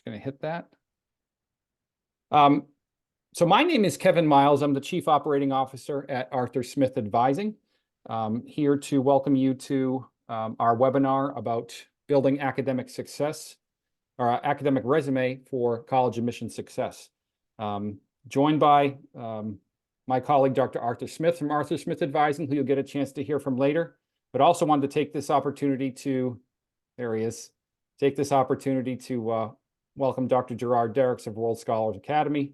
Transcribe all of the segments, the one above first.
going to hit that. So my name is Kevin Miles. I'm the Chief Operating Officer at Arthur Smith Advising. Here to welcome you to our webinar about building academic success, or academic resume for college admission success. Joined by my colleague, Dr. Arthur Smith from Arthur Smith Advising, who you'll get a chance to hear from later, but also wanted to take this opportunity to, there he is, take this opportunity to welcome Dr. Gerard Dericks of World Scholars Academy.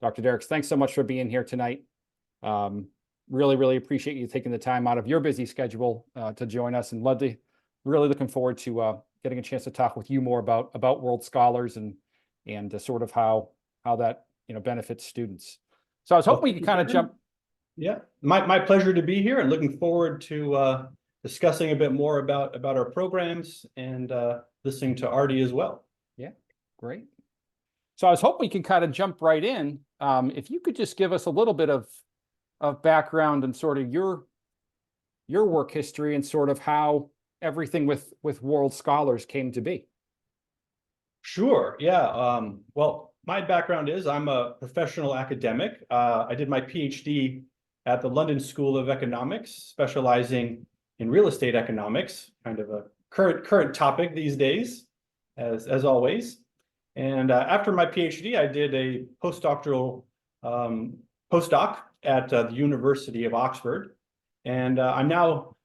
Dr. Dericks, thanks so much for being here tonight. Really appreciate you taking the time out of your busy schedule to join us, and really looking forward to getting a chance to talk with you more about World Scholars and sort of how that benefits students. So I was hoping we could kind of jump. Yeah, my pleasure to be here, and looking forward to discussing a bit more about our programs and listening to Artie as well. Yeah, great. So I was hoping we could kind of jump right in. If you could just give us a little bit of background and sort of your work history and sort of how everything with World Scholars came to be. Sure. Yeah. Well, my background is I'm a professional academic. I did my PhD at the London School of Economics, specializing in real estate economics, kind of a current topic these days, as always. And after my PhD, I did a postdoc at the University of Oxford. And I'm now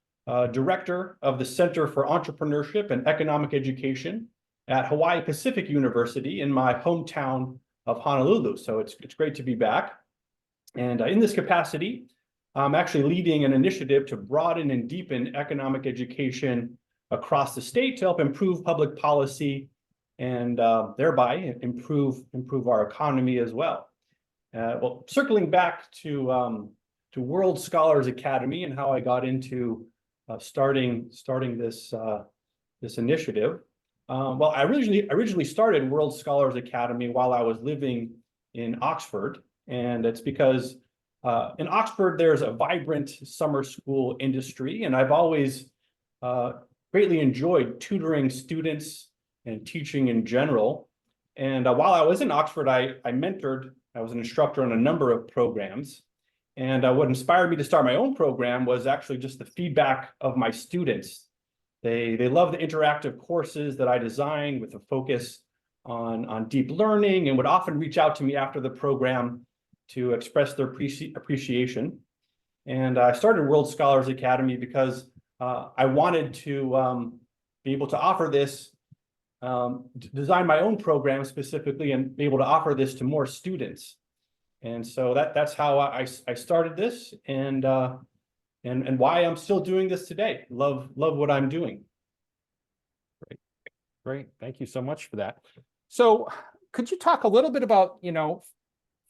director of the Center for Entrepreneurship and Economic Education at Hawaii Pacific University in my hometown of Honolulu. So it's great to be back. And in this capacity, I'm actually leading an initiative to broaden and deepen economic education across the state to help improve public policy and thereby improve our economy as well. Well, circling back to World Scholars Academy and how I got into starting this initiative. Well, I originally started World Scholars Academy while I was living in Oxford, and it's because in Oxford there's a vibrant summer school industry, and I've always greatly enjoyed tutoring students and teaching in general. And while I was in Oxford, I was an instructor on a number of programs. And what inspired me to start my own program was actually just the feedback of my students. They love the interactive courses that I designed with a focus on deep learning, and would often reach out to me after the program to express their appreciation. And I started World Scholars Academy because I wanted to be able to offer this, design my own program specifically, and be able to offer this to more students. And so that's how I started this, and why I'm still doing this today. Love what I'm doing. Great. Thank you so much for that. So could you talk a little bit about,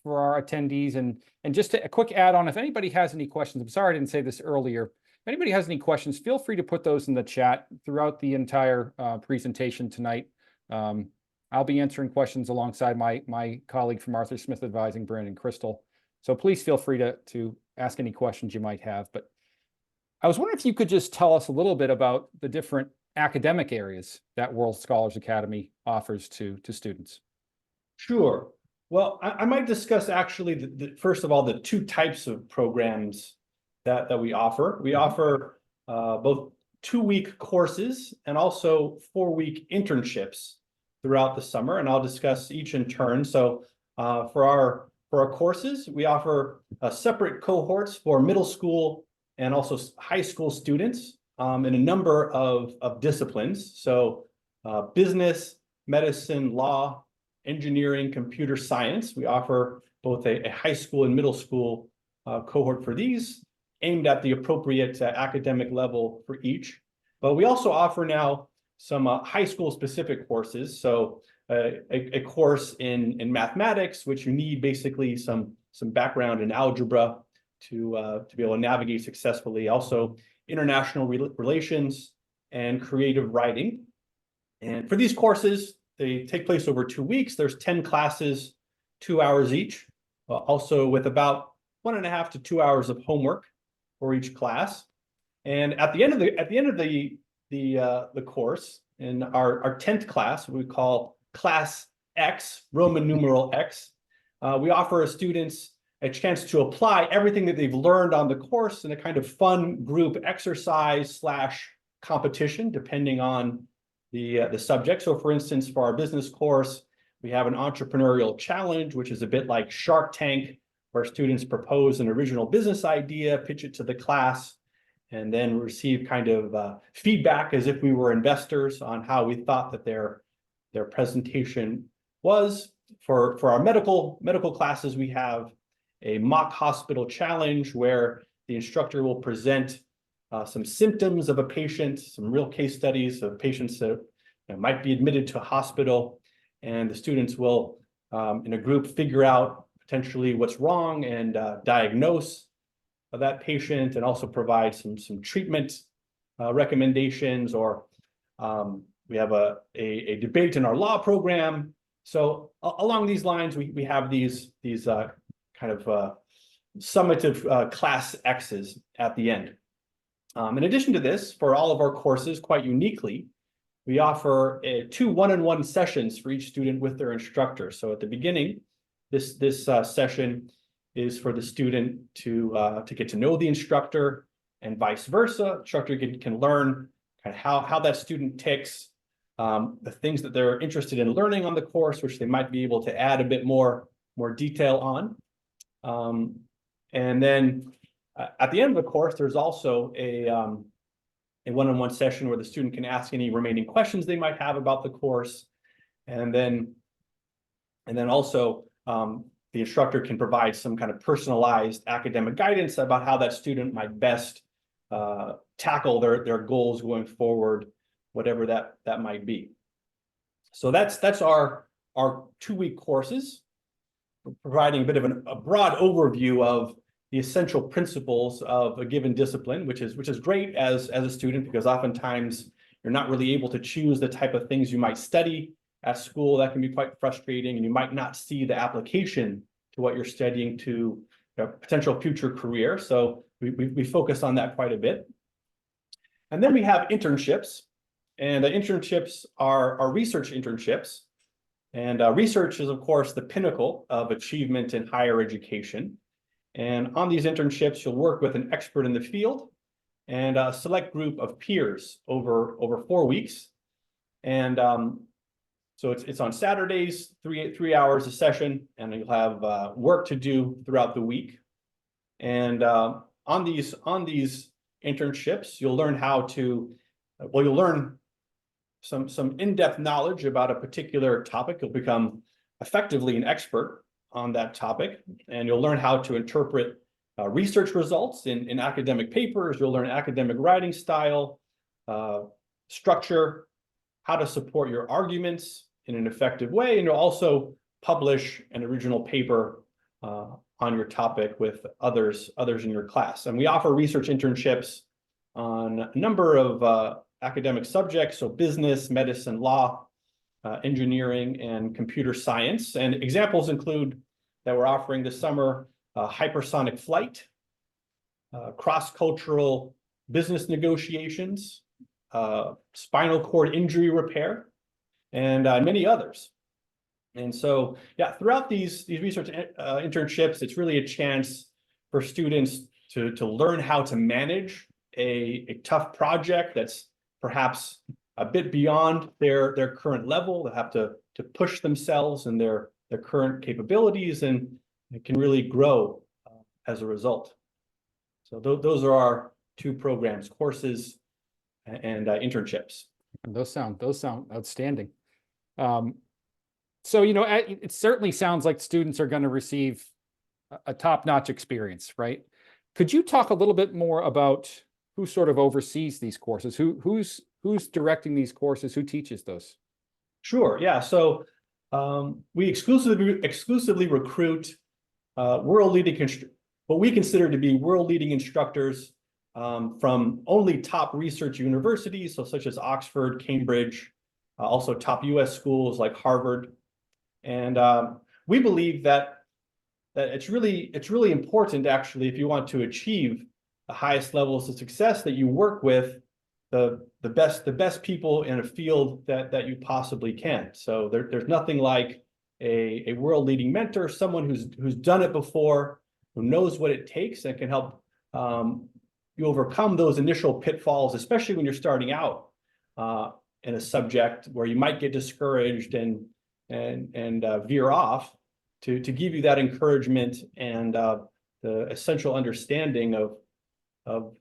for our attendees, and just a quick add on, if anybody has any questions, I'm sorry I didn't say this earlier. If anybody has any questions, feel free to put those in the chat throughout the entire presentation tonight. I'll be answering questions alongside my colleague from Arthur Smith Advising, Brandon Crystal. So please feel free to ask any questions you might have. But I was wondering if you could just tell us a little bit about the different academic areas that World Scholars Academy offers to students. Sure. Well, I might discuss actually, first of all, the two types of programs that we offer. We offer both 2-week courses and also 4-week internships throughout the summer, and I'll discuss each in turn. So for our courses, we offer separate cohorts for middle school and also high school students in a number of disciplines. So business, medicine, law, engineering, computer science. We offer both a high school and middle school cohort for these, aimed at the appropriate academic level for each. But we also offer now some high school specific courses. So a course in mathematics, which you need basically some background in algebra to be able to navigate successfully. Also international relations and creative writing. And for these courses, they take place over 2 weeks. There's 10 classes, 2 hours each, also with about 1.5 to 2 hours of homework for each class. And at the end of the course, in our 10th class, we call Class X, Roman numeral X. We offer students a chance to apply everything that they've learned on the course in a kind of fun group exercise / competition, depending on the subject. So for instance, for our business course, we have an entrepreneurial challenge, which is a bit like Shark Tank, where students propose an original business idea, pitch it to the class, and then receive kind of feedback as if we were investors on how we thought that their presentation was. For our medical classes, we have a mock hospital challenge where the instructor will present some symptoms of a patient, some real case studies of patients that might be admitted to a hospital, and the students will, in a group, figure out potentially what's wrong and diagnose that patient, and also provide some treatment recommendations. Or we have a debate in our law program. So along these lines, we have these kind of summative class X's at the end. In addition to this, for all of our courses, quite uniquely, we offer 2 one-on-one sessions for each student with their instructor. So at the beginning, this session is for the student to get to know the instructor, and vice versa. Instructor can learn kind of how that student ticks, the things that they're interested in learning on the course, which they might be able to add a bit more detail on. And then at the end of the course, there's also a one-on-one session where the student can ask any remaining questions they might have about the course. And then also the instructor can provide some kind of personalized academic guidance about how that student might best tackle their goals going forward, whatever that might be. So that's our 2-week courses, providing a bit of a broad overview of the essential principles of a given discipline, which is great as a student, because oftentimes you're not really able to choose the type of things you might study at school. That can be quite frustrating, and you might not see the application to what you're studying to a potential future career. So we focus on that quite a bit. And then we have internships, and the internships are research internships. And research is, of course, the pinnacle of achievement in higher education. And on these internships, you'll work with an expert in the field and a select group of peers over 4 weeks. And so it's on Saturdays, 3 hours a session, and you'll have work to do throughout the week. And on these internships, you'll learn you'll learn some in-depth knowledge about a particular topic. You'll become effectively an expert on that topic, and you'll learn how to interpret research results in academic papers. You'll learn academic writing style, structure, how to support your arguments in an effective way, and you'll also publish an original paper on your topic with others in your class. And we offer research internships on a number of academic subjects, so business, medicine, law, engineering, and computer science. And examples include that we're offering this summer hypersonic flight, cross-cultural business negotiations, spinal cord injury repair, and many others. And so, yeah, throughout these research internships, it's really a chance for students to learn how to manage a tough project that's perhaps a bit beyond their current level. They have to push themselves and their current capabilities, and it can really grow as a result. So those are our 2 programs, courses and internships. And those sound outstanding. So, it certainly sounds like students are going to receive a top-notch experience, right? Could you talk a little bit more about who sort of oversees these courses? Who's directing these courses? Who teaches those? Sure. Yeah. So we exclusively recruit what we consider to be world-leading instructors from only top research universities, so such as Oxford, Cambridge, also top U.S. schools like Harvard. And we believe that it's really important, actually, if you want to achieve the highest levels of success, that you work with the best people in a field that you possibly can. So there's nothing like a world-leading mentor, someone who's done it before, who knows what it takes and can help you overcome those initial pitfalls, especially when you're starting out in a subject where you might get discouraged and veer off, to give you that encouragement and the essential understanding of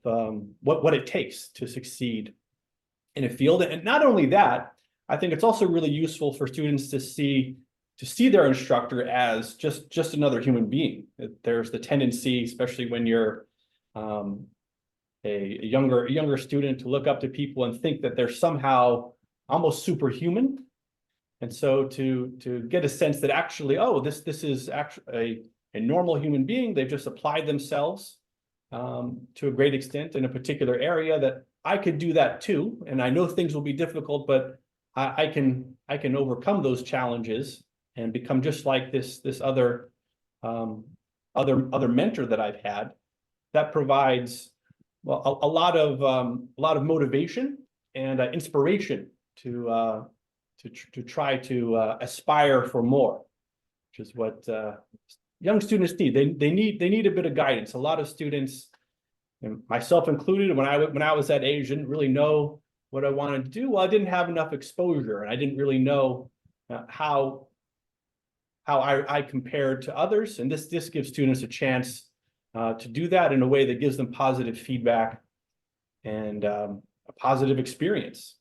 what it takes to succeed in a field. And not only that, I think it's also really useful for students to see their instructor as just another human being. There's the tendency, especially when you're a younger student, to look up to people and think that they're somehow almost superhuman. And so to get a sense that actually, oh, this is actually a normal human being. They've just applied themselves to a great extent in a particular area, that I could do that too. And I know things will be difficult, but I can overcome those challenges and become just like this other mentor that I've had. That provides, well, a lot of motivation and inspiration to try to aspire for more, which is what young students need. They need a bit of guidance. A lot of students, and myself included, when I was that age, didn't really know what I wanted to do. Well, I didn't have enough exposure, and I didn't really know how I compared to others. And this gives students a chance to do that in a way that gives them positive feedback and a positive experience.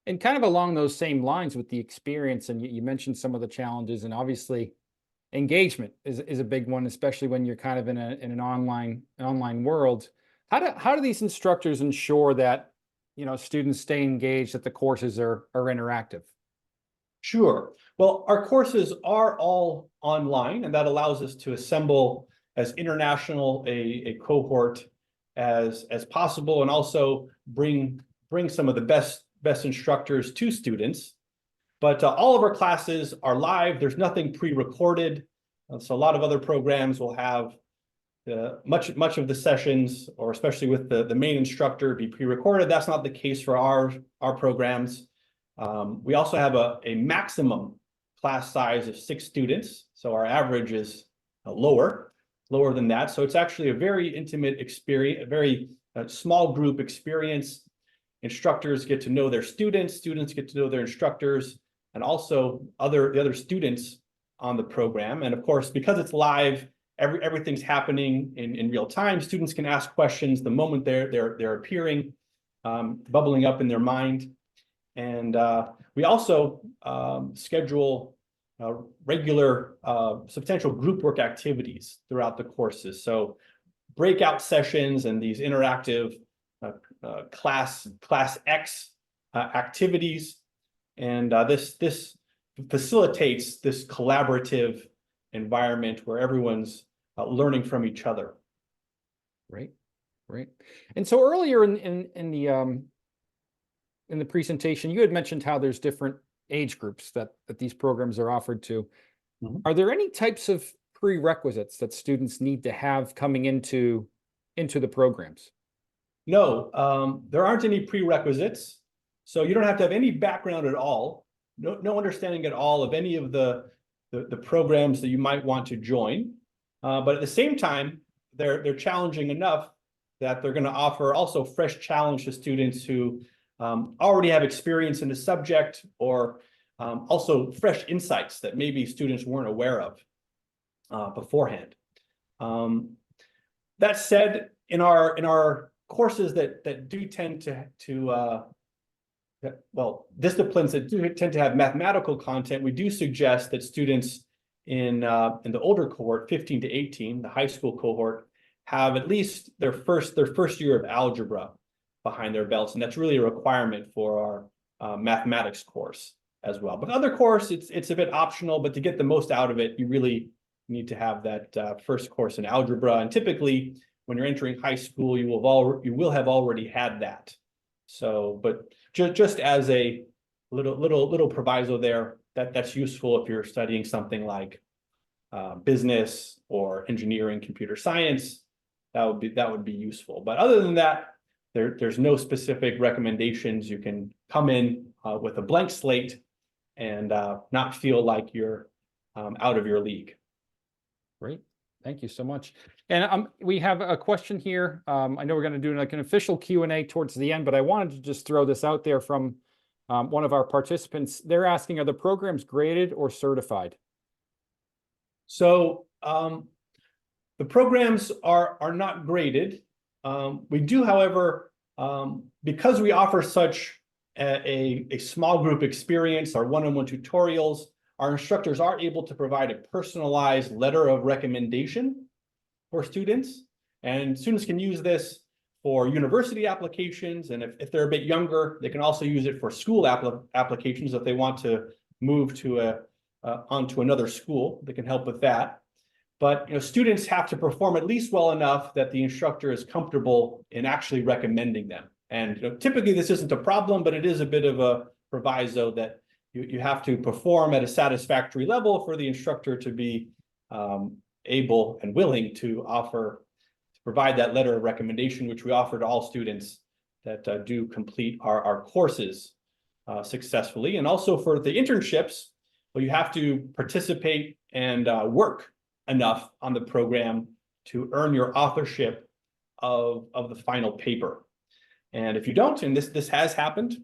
And kind of along those same lines with the experience, and you mentioned some of the challenges, and obviously engagement is a big one, especially when you're kind of in an online world. How do these instructors ensure that, students stay engaged, that the courses are interactive? Sure. Well, our courses are all online, and that allows us to assemble as international a cohort as possible, and also bring some of the best instructors to students. But all of our classes are live. There's nothing pre-recorded. So a lot of other programs will have much of the sessions, or especially with the main instructor, be pre-recorded. That's not the case for our programs. We also have a maximum class size of 6 students. So our average is lower than that. So it's actually a very intimate experience, a very small group experience. Instructors get to know their students get to know their instructors, and also the other students on the program. And of course, because it's live, everything's happening in real time. Students can ask questions the moment they're appearing, bubbling up in their mind. And we also schedule regular substantial group work activities throughout the courses. So breakout sessions and these interactive class X activities, and this facilitates this collaborative environment where everyone's learning from each other. Right. And so earlier in the presentation, you had mentioned how there's different age groups that these programs are offered to. Mm-hmm. Are there any types of prerequisites that students need to have coming into the programs? No, there aren't any prerequisites. So you don't have to have any background at all, no understanding at all of any of the programs that you might want to join. But at the same time, they're challenging enough that they're going to offer also fresh challenge to students who already have experience in the subject, or also fresh insights that maybe students weren't aware of beforehand. That said, in our courses that do tend to disciplines that do tend to have mathematical content, we do suggest that students in the older cohort, 15 to 18, the high school cohort, have at least their first year of algebra behind their belts, and that's really a requirement for our mathematics course as well. But other course, it's a bit optional, but to get the most out of it, you really need to have that first course in algebra. And typically, when you're entering high school, you will have already had that. So, but just as a little proviso there, that's useful if you're studying something like business or engineering, computer science. That would be useful. But other than that, there's no specific recommendations. You can come in with a blank slate and not feel like you're out of your league. Great. Thank you so much. And we have a question here. I know we're going to do like an official Q&A towards the end, but I wanted to just throw this out there from one of our participants. They're asking, are the programs graded or certified? So the programs are not graded. We do, however, because we offer such a small group experience, our one-on-one tutorials, our instructors are able to provide a personalized letter of recommendation for students. And students can use this for university applications. And if they're a bit younger, they can also use it for school applications if they want to move to onto another school. They can help with that. But students have to perform at least well enough that the instructor is comfortable in actually recommending them. And typically this isn't a problem, but it is a bit of a proviso that you have to perform at a satisfactory level for the instructor to be able and willing to provide that letter of recommendation, which we offer to all students that do complete our courses successfully. And also for the internships, well, you have to participate and work enough on the program to earn your authorship of the final paper. And if you don't, and this has happened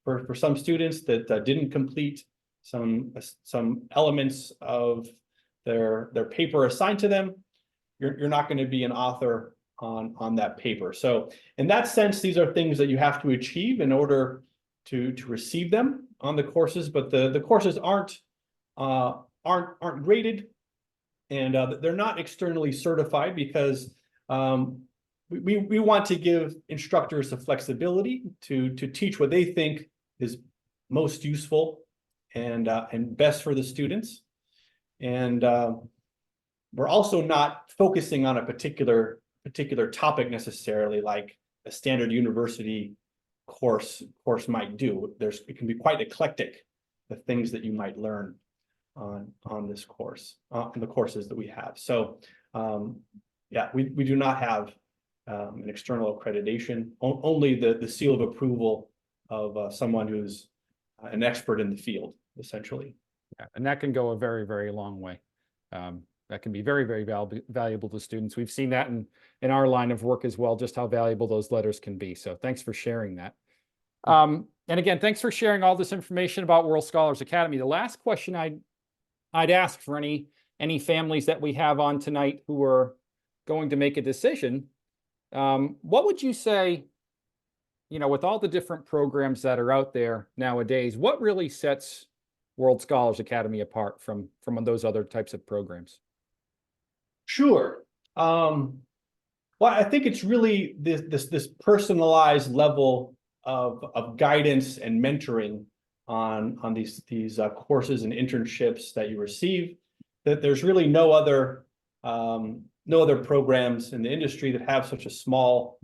for some students that didn't complete some elements of their paper assigned to them, you're not going to be an author on that paper. So in that sense, these are things that you have to achieve in order to receive them on the courses, but the courses aren't graded, and they're not externally certified because we want to give instructors the flexibility to teach what they think is most useful and best for the students. And we're also not focusing on a particular topic necessarily, like a standard university course might do. It can be quite eclectic, the things that you might learn on this course, on the courses that we have. So yeah, we do not have an external accreditation, only the seal of approval of someone who's an expert in the field, essentially. Yeah, and that can go a very, very long way. That can be very, very valuable to students. We've seen that in our line of work as well, just how valuable those letters can be. So thanks for sharing that. And again, thanks for sharing all this information about World Scholars Academy. The last question I'd ask for any families that we have on tonight who are going to make a decision, what would you say, with all the different programs that are out there nowadays, what really sets World Scholars Academy apart from those other types of programs? Sure. Well, I think it's really this personalized level of guidance and mentoring on these courses and internships that you receive. That there's really no other programs in the industry that have such a small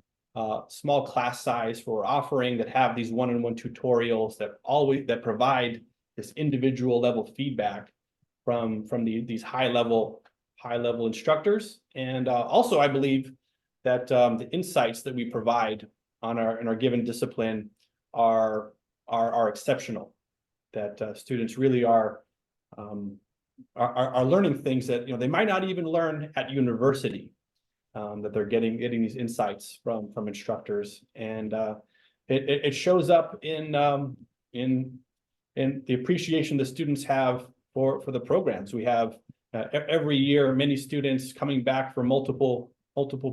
class size for offering, that have these one-on-one tutorials that provide this individual level feedback from these high level instructors. And also, I believe that the insights that we provide in our given discipline are exceptional. That students really are learning things that they might not even learn at university. That they're getting these insights from instructors, and it shows up in the appreciation the students have for the programs. We have every year many students coming back for multiple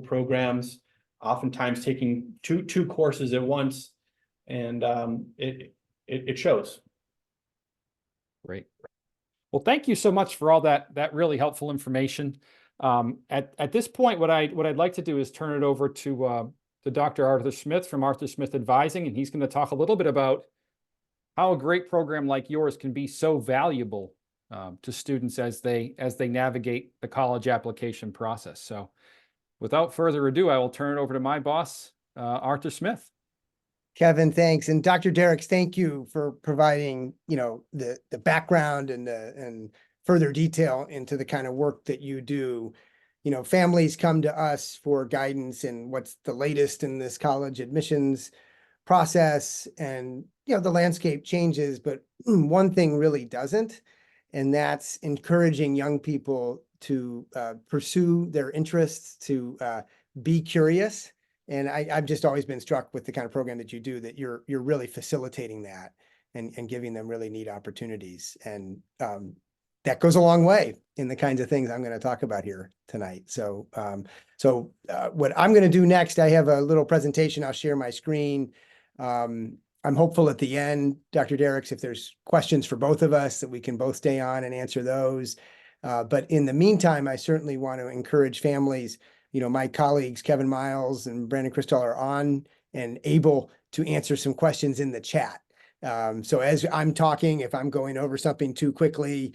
programs, oftentimes taking two courses at once, and it shows. Great. Well, thank you so much for all that really helpful information. At this point, what I'd like to do is turn it over to Dr. Arthur Smith from Arthur Smith Advising, and he's going to talk a little bit about how a great program like yours can be so valuable to students as they navigate the college application process. So without further ado, I will turn it over to my boss, Arthur Smith. Kevin, thanks. And Dr. Dericks, thank you for providing, the background and further detail into the kind of work that you do. Families come to us for guidance in what's the latest in this college admissions process. And, the landscape changes, but one thing really doesn't, and that's encouraging young people to pursue their interests, to be curious. And I've just always been struck with the kind of program that you do, that you're really facilitating that and giving them really neat opportunities. And that goes a long way in the kinds of things I'm going to talk about here tonight. So, what I'm going to do next, I have a little presentation. I'll share my screen. I'm hopeful at the end, Dr. Dericks, if there's questions for both of us, that we can both stay on and answer those. But in the meantime, I certainly want to encourage families. My colleagues, Kevin Miles and Brandon Crystal, are on and able to answer some questions in the chat. So as I'm talking, if I'm going over something too quickly,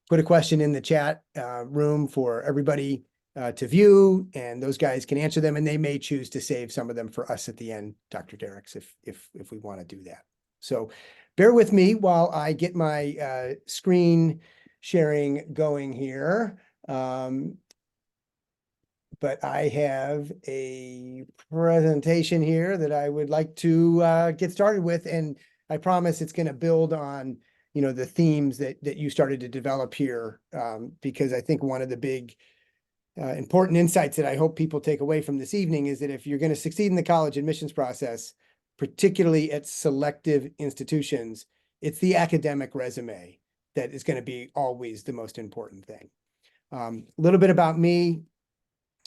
put a question in the chat room for everybody to view, and those guys can answer them, and they may choose to save some of them for us at the end, Dr. Dericks, if we want to do that. So bear with me while I get my screen sharing going here. But I have a presentation here that I would like to get started with, and I promise it's going to build on the themes that you started to develop here, because I think one of the big important insights that I hope people take away from this evening is that if you're going to succeed in the college admissions process, particularly at selective institutions, it's the academic resume that is going to be always the most important thing. A little bit about me.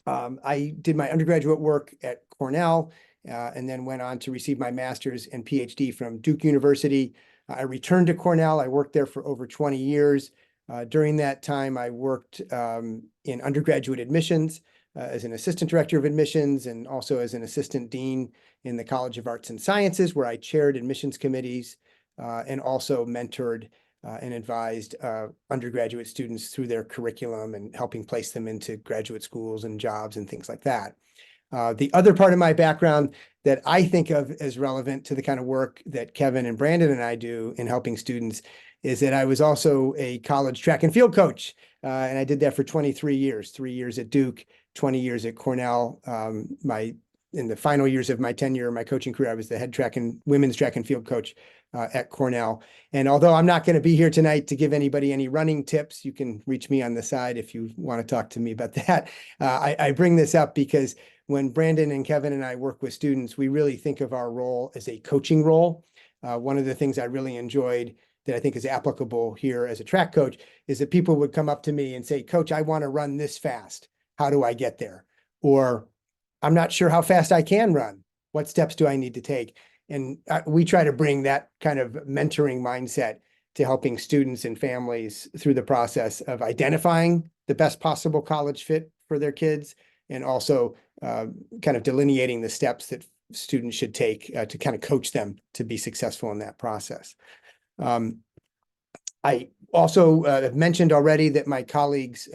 I did my undergraduate work at Cornell and then went on to receive my master's and PhD from Duke University. I returned to Cornell. I worked there for over 20 years. During that time, I worked in undergraduate admissions as an assistant director of admissions, and also as an assistant dean in the College of Arts and Sciences, where I chaired admissions committees and also mentored and advised undergraduate students through their curriculum and helping place them into graduate schools and jobs and things like that. The other part of my background that I think of as relevant to the kind of work that Kevin and Brandon and I do in helping students is that I was also a college track and field coach. And I did that for 23 years, 3 years at Duke, 20 years at Cornell. In the final years of my tenure, my coaching career, I was the head women's track and field coach at Cornell. And although I'm not going to be here tonight to give anybody any running tips, you can reach me on the side if you want to talk to me about that. I bring this up because when Brandon and Kevin and I work with students, we really think of our role as a coaching role. One of the things I really enjoyed that I think is applicable here as a track coach is that people would come up to me and say, "Coach, I want to run this fast. How do I get there?" Or, "I'm not sure how fast I can run. What steps do I need to take?" And we try to bring that kind of mentoring mindset to helping students and families through the process of identifying the best possible college fit for their kids, and also kind of delineating the steps that students should take to kind of coach them to be successful in that process. I also have mentioned already that my colleagues,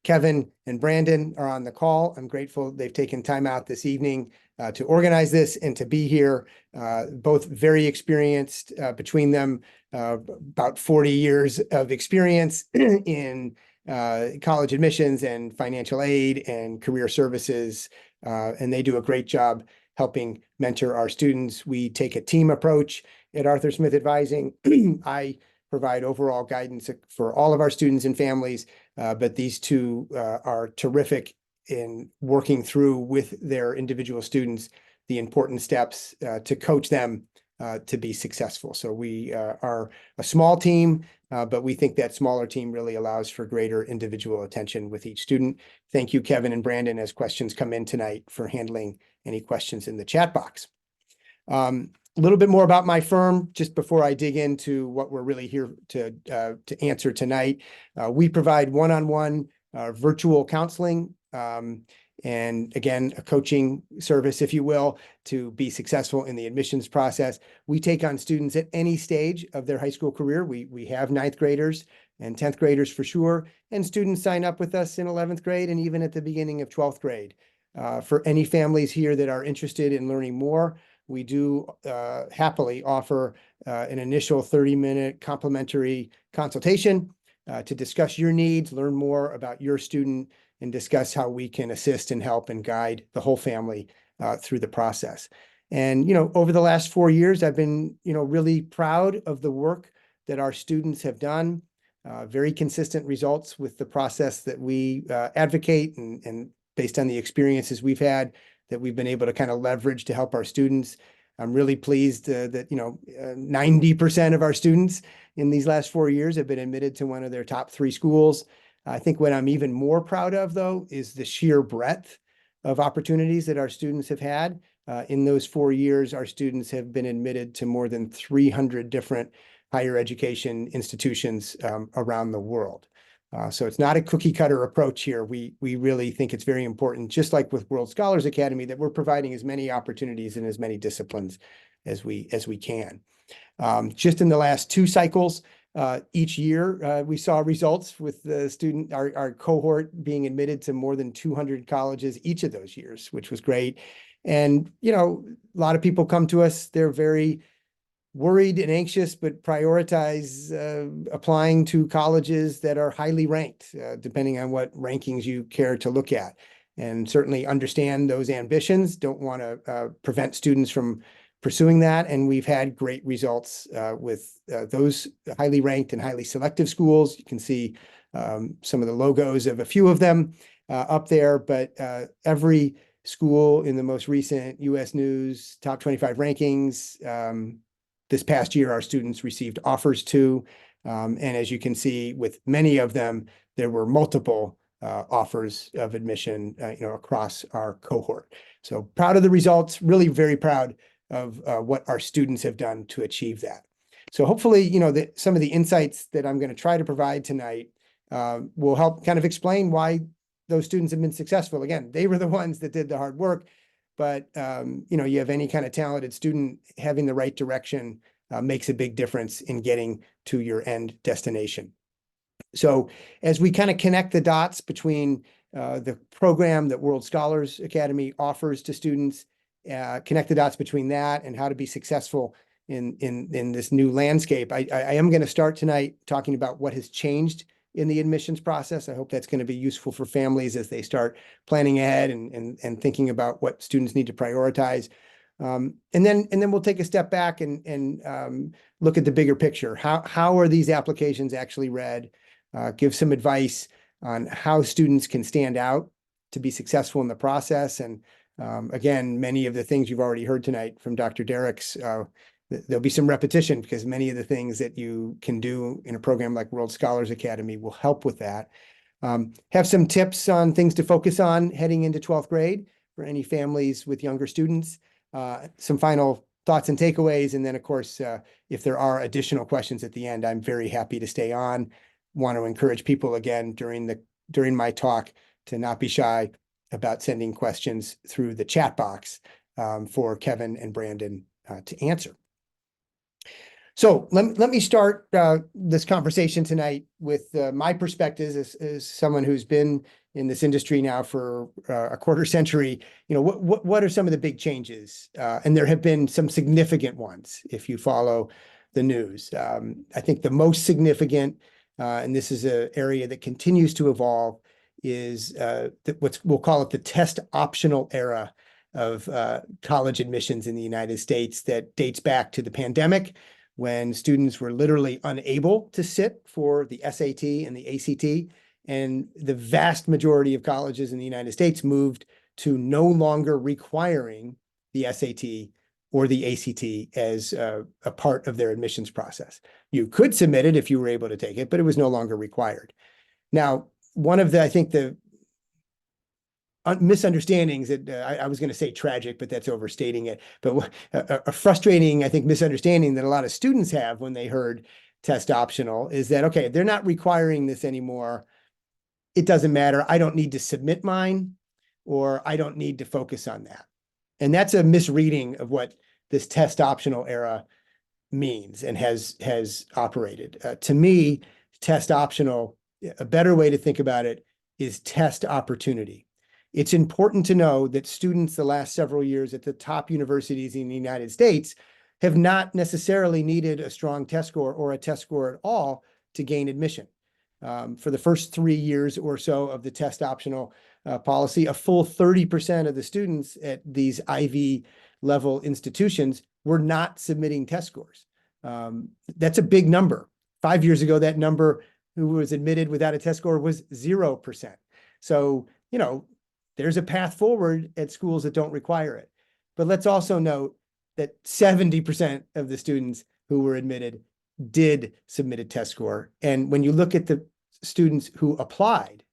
Kevin and Brandon, are on the call. I'm grateful they've taken time out this evening to organize this and to be here. Both very experienced between them, about 40 years of experience in college admissions and financial aid and career services. And they do a great job helping mentor our students. We take a team approach at Arthur Smith Advising. I provide overall guidance for all of our students and families, but these two are terrific in working through with their individual students the important steps to coach them to be successful. So we are a small team, but we think that smaller team really allows for greater individual attention with each student. Thank you, Kevin and Brandon, as questions come in tonight, for handling any questions in the chat box. A little bit more about my firm, just before I dig into what we're really here to answer tonight. We provide one-on-one virtual counseling, and again, a coaching service, if you will, to be successful in the admissions process. We take on students at any stage of their high school career. We have 9th graders and 10th graders for sure, and students sign up with us in 11th grade and even at the beginning of 12th grade. For any families here that are interested in learning more, we do happily offer an initial 30-minute complimentary consultation to discuss your needs, learn more about your student, and discuss how we can assist and help and guide the whole family through the process. And, over the last 4 years, I've been, really proud of the work that our students have done. Very consistent results with the process that we advocate, and based on the experiences we've had that we've been able to kind of leverage to help our students. I'm really pleased that 90% of our students in these last 4 years have been admitted to one of their top 3 schools. I think what I'm even more proud of, though, is the sheer breadth of opportunities that our students have had. In those 4 years, our students have been admitted to more than 300 different higher education institutions around the world. So it's not a cookie cutter approach here. We really think it's very important, just like with World Scholars Academy, that we're providing as many opportunities in as many disciplines as we can. Just in the last 2 cycles, each year, we saw results with the our cohort being admitted to more than 200 colleges each of those years, which was great. And, a lot of people come to us, they're very worried and anxious, but prioritize applying to colleges that are highly ranked, depending on what rankings you care to look at. And certainly understand those ambitions, don't want to prevent students from pursuing that. And we've had great results with those highly ranked and highly selective schools. You can see some of the logos of a few of them up there, but every school in the most recent US News Top 25 rankings, this past year, our students received offers to, and as you can see, with many of them, there were multiple offers of admission, across our cohort. So proud of the results, really very proud of what our students have done to achieve that. So hopefully, some of the insights that I'm going to try to provide tonight will help kind of explain why those students have been successful. Again, they were the ones that did the hard work. But, you have any kind of talented student, having the right direction makes a big difference in getting to your end destination. So as we kind of connect the dots between the program that World Scholars Academy offers to students, connect the dots between that and how to be successful in this new landscape, I am going to start tonight talking about what has changed in the admissions process. I hope that's going to be useful for families as they start planning ahead and thinking about what students need to prioritize. And then we'll take a step back and look at the bigger picture. How are these applications actually read? Give some advice on how students can stand out to be successful in the process. And again, many of the things you've already heard tonight from Dr. Dericks, there'll be some repetition because many of the things that you can do in a program like World Scholars Academy will help with that. Have some tips on things to focus on heading into 12th grade for any families with younger students. Some final thoughts and takeaways. And then, of course, if there are additional questions at the end, I'm very happy to stay on. Want to encourage people again during my talk to not be shy about sending questions through the chat box for Kevin and Brandon to answer. So let me start this conversation tonight with my perspectives as someone who's been in this industry now for a quarter century. What are some of the big changes? And there have been some significant ones if you follow the news. I think the most significant, and this is an area that continues to evolve, is we'll call it the test optional era of college admissions in the United States that dates back to the pandemic, when students were literally unable to sit for the SAT and the ACT. And the vast majority of colleges in the United States moved to no longer requiring the SAT or the ACT as a part of their admissions process. You could submit it if you were able to take it, but it was no longer required. Now, one of I think the misunderstandings that I was going to say tragic, but that's overstating it. But a frustrating, I think, misunderstanding that a lot of students have when they heard test optional is that, okay, they're not requiring this anymore. It doesn't matter. I don't need to submit mine, or I don't need to focus on that. And that's a misreading of what this test optional era means and has operated. To me, test optional, a better way to think about it is test opportunity. It's important to know that students the last several years at the top universities in the United States have not necessarily needed a strong test score or a test score at all to gain admission. For the first 3 years or so of the test optional policy, a full 30% of the students at these Ivy level institutions were not submitting test scores. That's a big number. 5 years ago, that number who was admitted without a test score was 0%. So, there's a path forward at schools that don't require it. But let's also note that 70% of the students who were admitted did submit a test score. And when you look at the students who applied,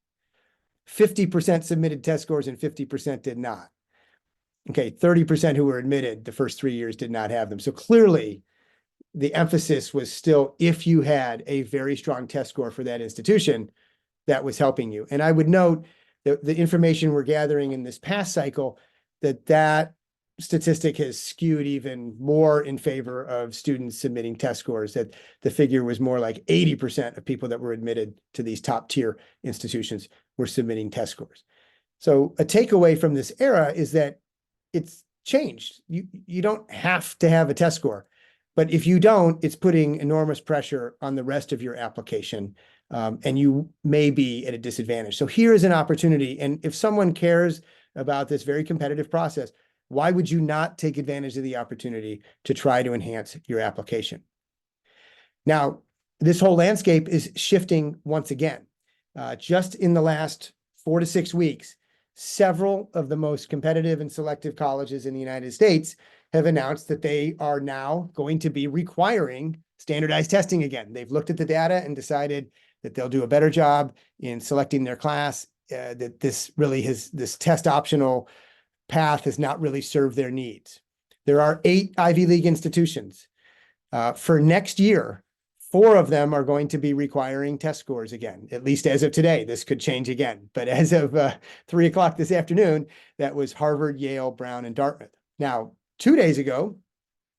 50% submitted test scores and 50% did not. Okay, 30% who were admitted the first 3 years did not have them. So clearly, the emphasis was still if you had a very strong test score for that institution, that was helping you. And I would note that the information we're gathering in this past cycle, that statistic has skewed even more in favor of students submitting test scores, that the figure was more like 80% of people that were admitted to these top tier institutions were submitting test scores. So a takeaway from this era is that it's changed. You don't have to have a test score, but if you don't, it's putting enormous pressure on the rest of your application, and you may be at a disadvantage. So here is an opportunity. And if someone cares about this very competitive process, why would you not take advantage of the opportunity to try to enhance your application? Now, this whole landscape is shifting once again. Just in the last 4 to 6 weeks, several of the most competitive and selective colleges in the United States have announced that they are now going to be requiring standardized testing again. They've looked at the data and decided that they'll do a better job in selecting their class, that this test optional path has not really served their needs. There are 8 Ivy League institutions. For next year, 4 of them are going to be requiring test scores again, at least as of today. This could change again, but as of 3 o'clock this afternoon, that was Harvard, Yale, Brown, and Dartmouth. Now, 2 days ago,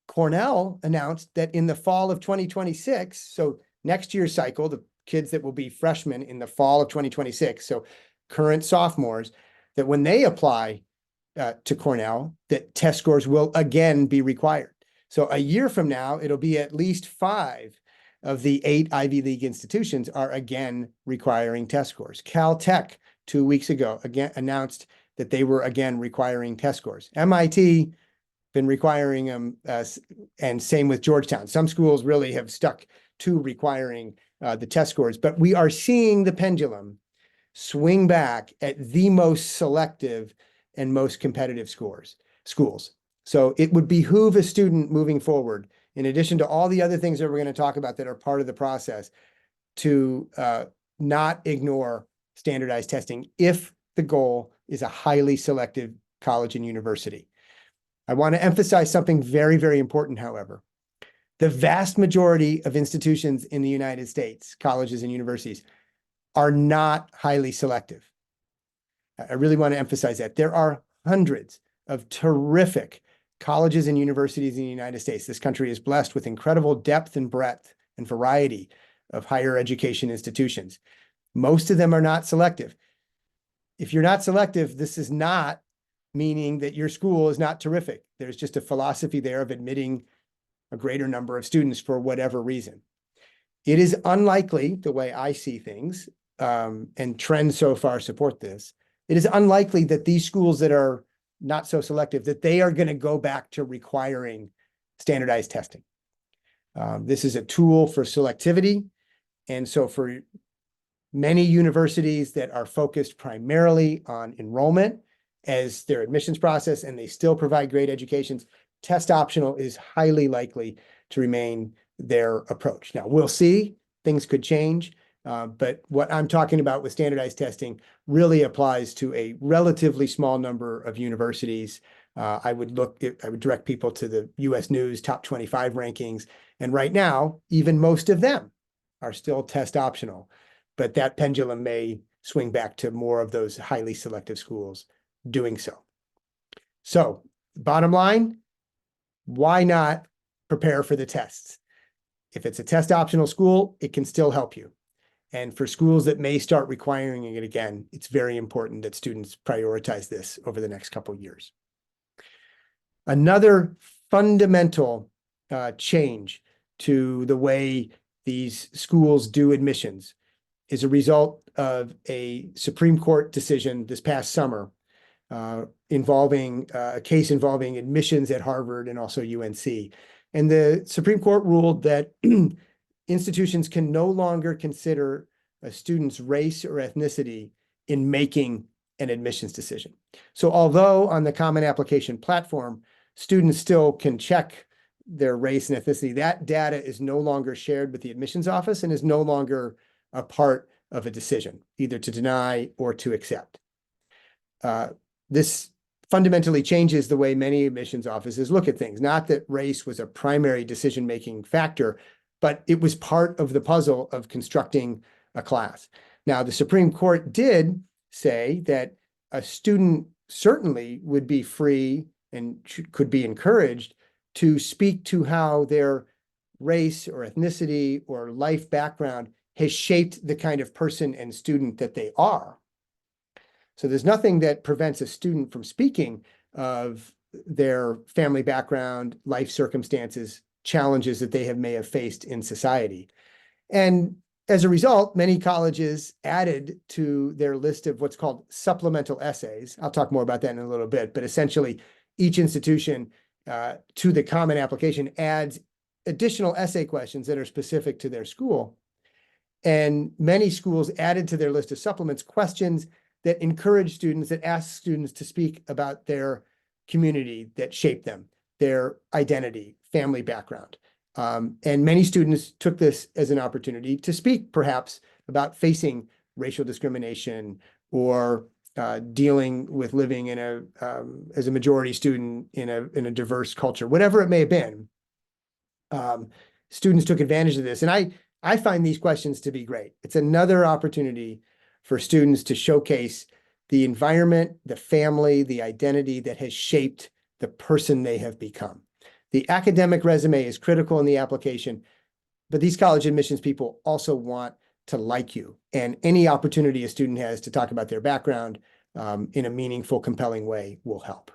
Cornell announced that in the fall of 2026, so next year's cycle, the kids that will be freshmen in the fall of 2026, so current sophomores, that when they apply to Cornell, that test scores will again be required. So a year from now, it'll be at least 5 of the 8 Ivy League institutions are again requiring test scores. Caltech 2 weeks ago again announced that they were again requiring test scores. MIT been requiring them, and same with Georgetown. Some schools really have stuck to requiring the test scores, but we are seeing the pendulum swing back at the most selective and most competitive schools. So it would behoove a student moving forward, in addition to all the other things that we're going to talk about that are part of the process, to not ignore standardized testing if the goal is a highly selective college and university. I want to emphasize something very, very important, however. The vast majority of institutions in the United States, colleges and universities, are not highly selective. I really want to emphasize that. There are hundreds of terrific colleges and universities in the United States. This country is blessed with incredible depth and breadth and variety of higher education institutions. Most of them are not selective. If you're not selective, this is not meaning that your school is not terrific. There's just a philosophy there of admitting a greater number of students for whatever reason. It is unlikely, the way I see things, and trends so far support this, it is unlikely that these schools that are not so selective, that they are going to go back to requiring standardized testing. This is a tool for selectivity. And so for many universities that are focused primarily on enrollment as their admissions process, and they still provide great educations, test optional is highly likely to remain their approach. Now, we'll see, things could change, but what I'm talking about with standardized testing really applies to a relatively small number of universities. I would direct people to the US News top 25 rankings. And right now, even most of them are still test optional, but that pendulum may swing back to more of those highly selective schools doing so. So bottom line, why not prepare for the tests? If it's a test optional school, it can still help you. And for schools that may start requiring it again, it's very important that students prioritize this over the next couple of years. Another fundamental change to the way these schools do admissions is a result of a Supreme Court decision this past summer involving a case involving admissions at Harvard and also UNC. And the Supreme Court ruled that institutions can no longer consider a student's race or ethnicity in making an admissions decision. So although on the Common Application platform, students still can check their race and ethnicity, that data is no longer shared with the admissions office and is no longer a part of a decision, either to deny or to accept. This fundamentally changes the way many admissions offices look at things. Not that race was a primary decision-making factor, but it was part of the puzzle of constructing a class. Now, the Supreme Court did say that a student certainly would be free and could be encouraged to speak to how their race or ethnicity or life background has shaped the kind of person and student that they are. So there's nothing that prevents a student from speaking of their family background, life circumstances, challenges that they may have faced in society. And as a result, many colleges added to their list of what's called supplemental essays. I'll talk more about that in a little bit, but essentially each institution to the Common Application adds additional essay questions that are specific to their school. And many schools added to their list of supplements questions that encourage students, that ask students to speak about their community that shaped them, their identity, family background. And many students took this as an opportunity to speak perhaps about facing racial discrimination or dealing with living in as a majority student in a diverse culture, whatever it may have been. Students took advantage of this. And I find these questions to be great. It's another opportunity for students to showcase the environment, the family, the identity that has shaped the person they have become. The academic resume is critical in the application, but these college admissions people also want to like you. And any opportunity a student has to talk about their background in a meaningful, compelling way will help.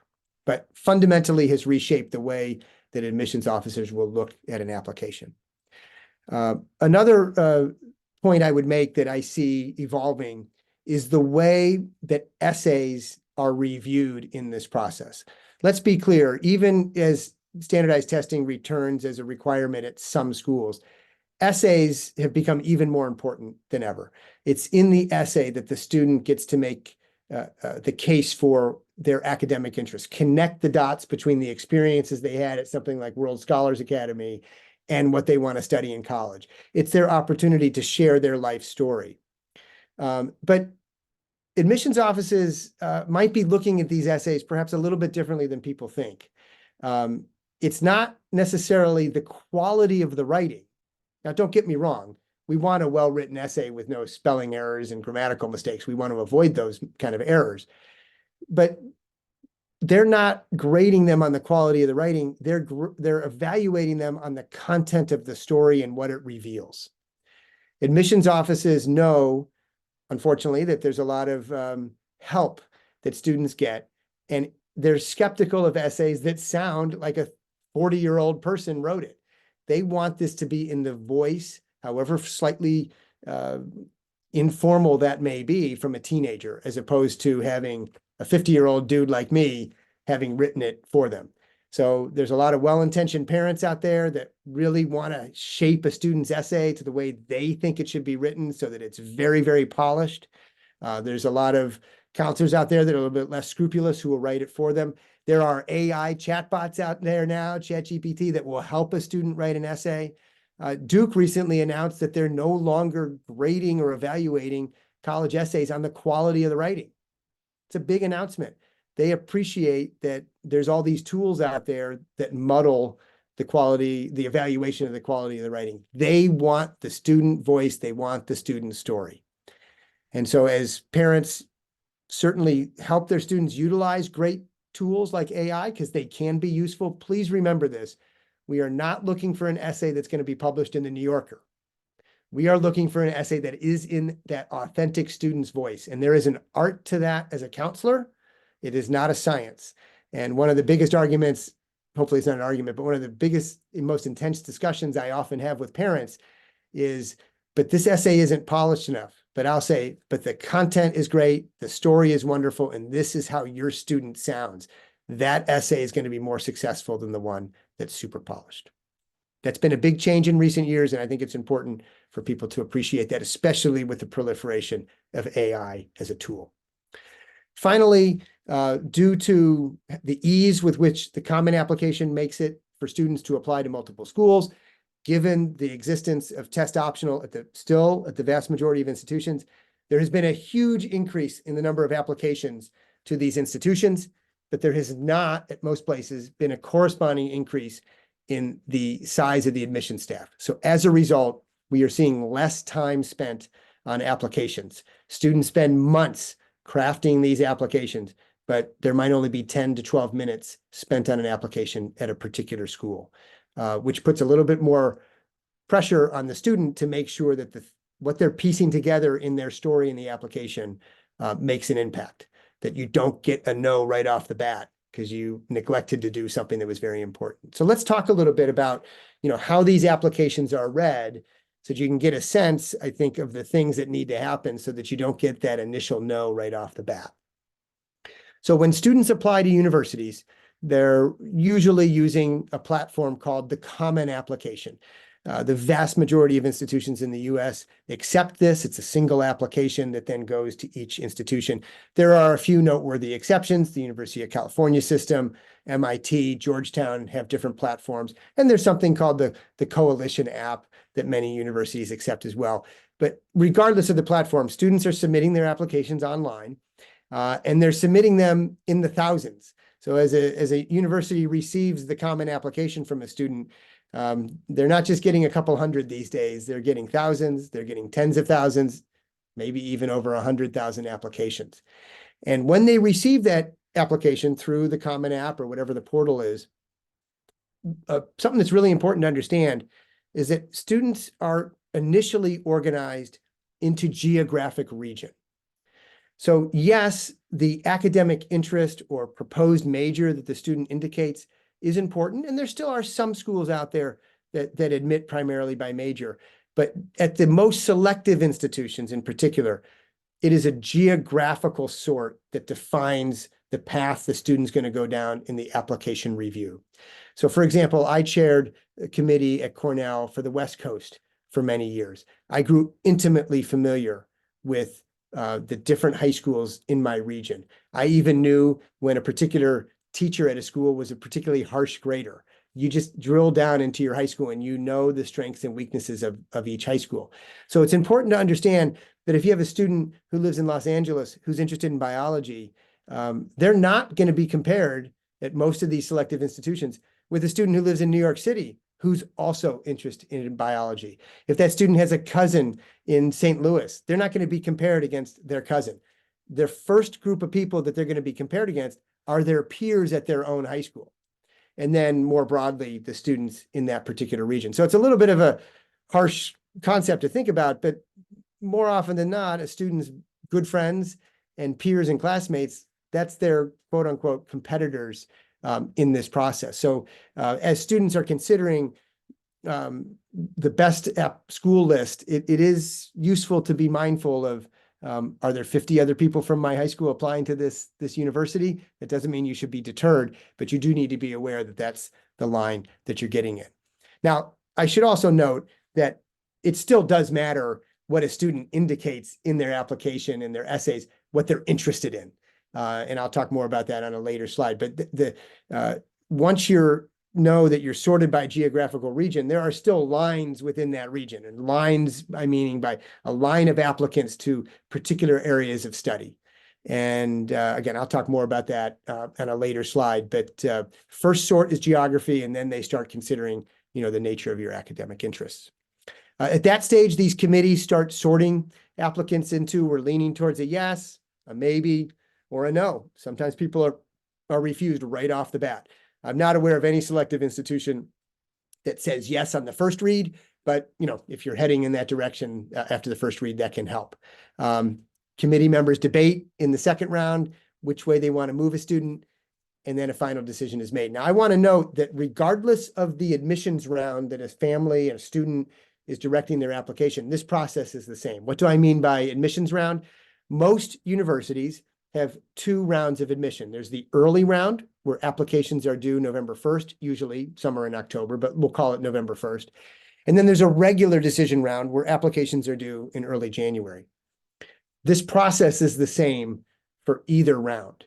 But fundamentally has reshaped the way that admissions officers will look at an application. Another point I would make that I see evolving is the way that essays are reviewed in this process. Let's be clear, even as standardized testing returns as a requirement at some schools, essays have become even more important than ever. It's in the essay that the student gets to make the case for their academic interests, connect the dots between the experiences they had at something like World Scholars Academy and what they want to study in college. It's their opportunity to share their life story. But admissions offices might be looking at these essays perhaps a little bit differently than people think. It's not necessarily the quality of the writing. Now, don't get me wrong. We want a well-written essay with no spelling errors and grammatical mistakes. We want to avoid those kind of errors. But they're not grading them on the quality of the writing. They're evaluating them on the content of the story and what it reveals. Admissions offices know, unfortunately, that there's a lot of help that students get, and they're skeptical of essays that sound like a 40-year-old person wrote it. They want this to be in the voice, however slightly informal that may be, from a teenager, as opposed to having a 50-year-old dude like me having written it for them. So there's a lot of well-intentioned parents out there that really want to shape a student's essay to the way they think it should be written so that it's very, very polished. There's a lot of counselors out there that are a little bit less scrupulous who will write it for them. There are AI chatbots out there now, ChatGPT, that will help a student write an essay. Duke recently announced that they're no longer grading or evaluating college essays on the quality of the writing. It's a big announcement. They appreciate that there's all these tools out there that muddle the quality, the evaluation of the quality of the writing. They want the student voice. They want the student story. And so as parents certainly help their students utilize great tools like AI, because they can be useful, please remember this. We are not looking for an essay that's going to be published in the New Yorker. We are looking for an essay that is in that authentic student's voice. And there is an art to that as a counselor. It is not a science. And one of the biggest arguments, hopefully it's not an argument, but one of the biggest and most intense discussions I often have with parents is, but this essay isn't polished enough. but I'll say, but the content is great, the story is wonderful, and this is how your student sounds. That essay is going to be more successful than the one that's super polished. That's been a big change in recent years, and I think it's important for people to appreciate that, especially with the proliferation of AI as a tool. Finally, due to the ease with which the Common Application makes it for students to apply to multiple schools, given the existence of test optional at the vast majority of institutions, there has been a huge increase in the number of applications to these institutions, but there has not, at most places, been a corresponding increase in the size of the admission staff. So as a result, we are seeing less time spent on applications. Students spend months crafting these applications, but there might only be 10 to 12 minutes spent on an application at a particular school, which puts a little bit more pressure on the student to make sure that what they're piecing together in their story in the application makes an impact, that you don't get a no right off the bat because you neglected to do something that was very important. So let's talk a little bit about, how these applications are read so that you can get a sense, I think, of the things that need to happen so that you don't get that initial no right off the bat. So when students apply to universities, they're usually using a platform called the Common Application. The vast majority of institutions in the US accept this. It's a single application that then goes to each institution. There are a few noteworthy exceptions. The University of California system, MIT, Georgetown have different platforms. And there's something called the Coalition app that many universities accept as well. But regardless of the platform, students are submitting their applications online, and they're submitting them in the thousands. So as a university receives the Common Application from a student, they're not just getting a couple hundred these days, they're getting thousands, they're getting tens of thousands, maybe even over 100,000 applications. And when they receive that application through the Common App or whatever the portal is, something that's really important to understand is that students are initially organized into geographic region. So yes, the academic interest or proposed major that the student indicates is important. And there still are some schools out there that admit primarily by major. But at the most selective institutions in particular, it is a geographical sort that defines the path the student's going to go down in the application review. So for example, I chaired a committee at Cornell for the West Coast for many years. I grew intimately familiar with the different high schools in my region. I even knew when a particular teacher at a school was a particularly harsh grader. You just drill down into your high school and you know the strengths and weaknesses of each high school. So it's important to understand that if you have a student who lives in Los Angeles who's interested in biology, they're not going to be compared at most of these selective institutions with a student who lives in New York City who's also interested in biology. If that student has a cousin in St. Louis, they're not going to be compared against their cousin. Their first group of people that they're going to be compared against are their peers at their own high school. And then more broadly, the students in that particular region. So it's a little bit of a harsh concept to think about, but more often than not, a student's good friends and peers and classmates, that's their quote unquote competitors in this process. So as students are considering the best school list, it is useful to be mindful of, are there 50 other people from my high school applying to this university? That doesn't mean you should be deterred, but you do need to be aware that that's the line that you're getting in. Now, I should also note that it still does matter what a student indicates in their application and their essays, what they're interested in. And I'll talk more about that on a later slide. But once you know that you're sorted by geographical region, there are still lines within that region. And lines, I meaning by a line of applicants to particular areas of study. And again, I'll talk more about that on a later slide. But first sort is geography, and then they start considering, the nature of your academic interests. At that stage, these committees start sorting applicants into, we're leaning towards a yes, a maybe, or a no. Sometimes people are refused right off the bat. I'm not aware of any selective institution that says yes on the first read, but if you're heading in that direction after the first read, that can help. Committee members debate in the second round which way they want to move a student, and then a final decision is made. Now, I want to note that regardless of the admissions round that a family and a student is directing their application. This process is the same. What do I mean by admissions round? Most universities have 2 rounds of admission. There's the early round, where applications are due November 1st, usually some are in October, but we'll call it November 1st. And then there's a regular decision round where applications are due in early January. This process is the same for either round.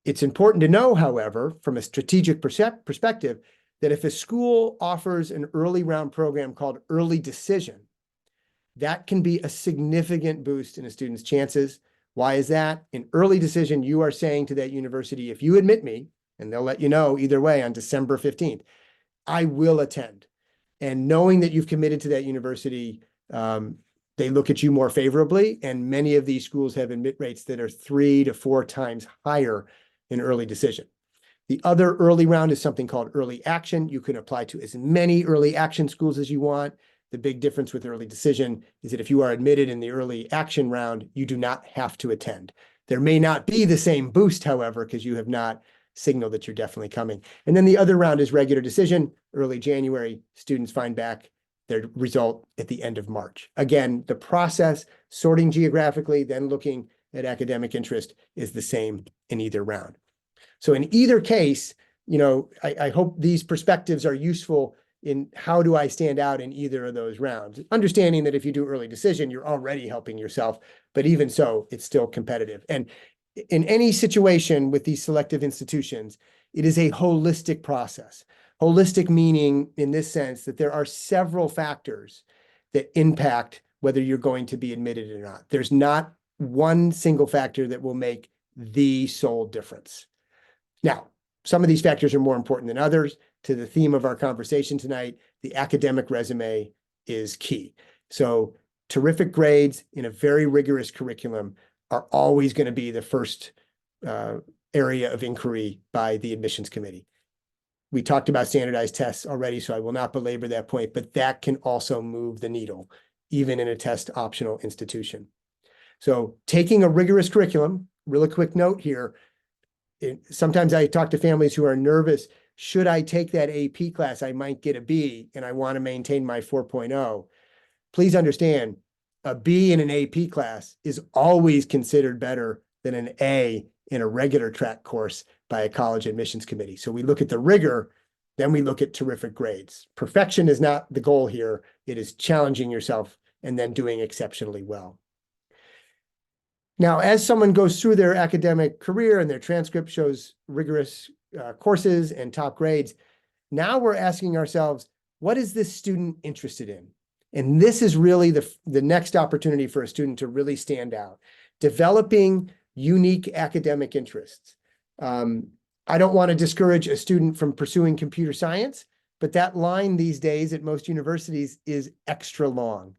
It's important to know, however, from a strategic perspective, that if a school offers an early round program called early decision, that can be a significant boost in a student's chances. Why is that? In early decision, you are saying to that university, if you admit me, and they'll let you know either way on December 15th, I will attend. And knowing that you've committed to that university, they look at you more favorably. And many of these schools have admit rates that are 3 to 4 times higher in early decision. The other early round is something called early action. You can apply to as many early action schools as you want. The big difference with early decision is that if you are admitted in the early action round, you do not have to attend. There may not be the same boost, however, because you have not signaled that you're definitely coming. And then the other round is regular decision, early January. Students find back their result at the end of March. Again, the process, sorting geographically, then looking at academic interest, is the same in either round. So in either case, I hope these perspectives are useful in how do I stand out in either of those rounds. Understanding that if you do early decision, you're already helping yourself, but even so, it's still competitive. And in any situation with these selective institutions, it is a holistic process. Holistic meaning in this sense that there are several factors that impact whether you're going to be admitted or not. There's not one single factor that will make the sole difference. Now, some of these factors are more important than others. To the theme of our conversation tonight, the academic resume is key. So terrific grades in a very rigorous curriculum are always going to be the first area of inquiry by the admissions committee. We talked about standardized tests already, so I will not belabor that point, but that can also move the needle, even in a test optional institution. So taking a rigorous curriculum, really quick note here, sometimes I talk to families who are nervous. Should I take that AP class? I might get a B and I want to maintain my 4.0. Please understand, a B in an AP class is always considered better than an A in a regular track course by a college admissions committee. So we look at the rigor, then we look at terrific grades. Perfection is not the goal here. It is challenging yourself and then doing exceptionally well. Now, as someone goes through their academic career and their transcript shows rigorous courses and top grades, now we're asking ourselves, what is this student interested in? And this is really the next opportunity for a student to really stand out. Developing unique academic interests. I don't want to discourage a student from pursuing computer science, but that line these days at most universities is extra long.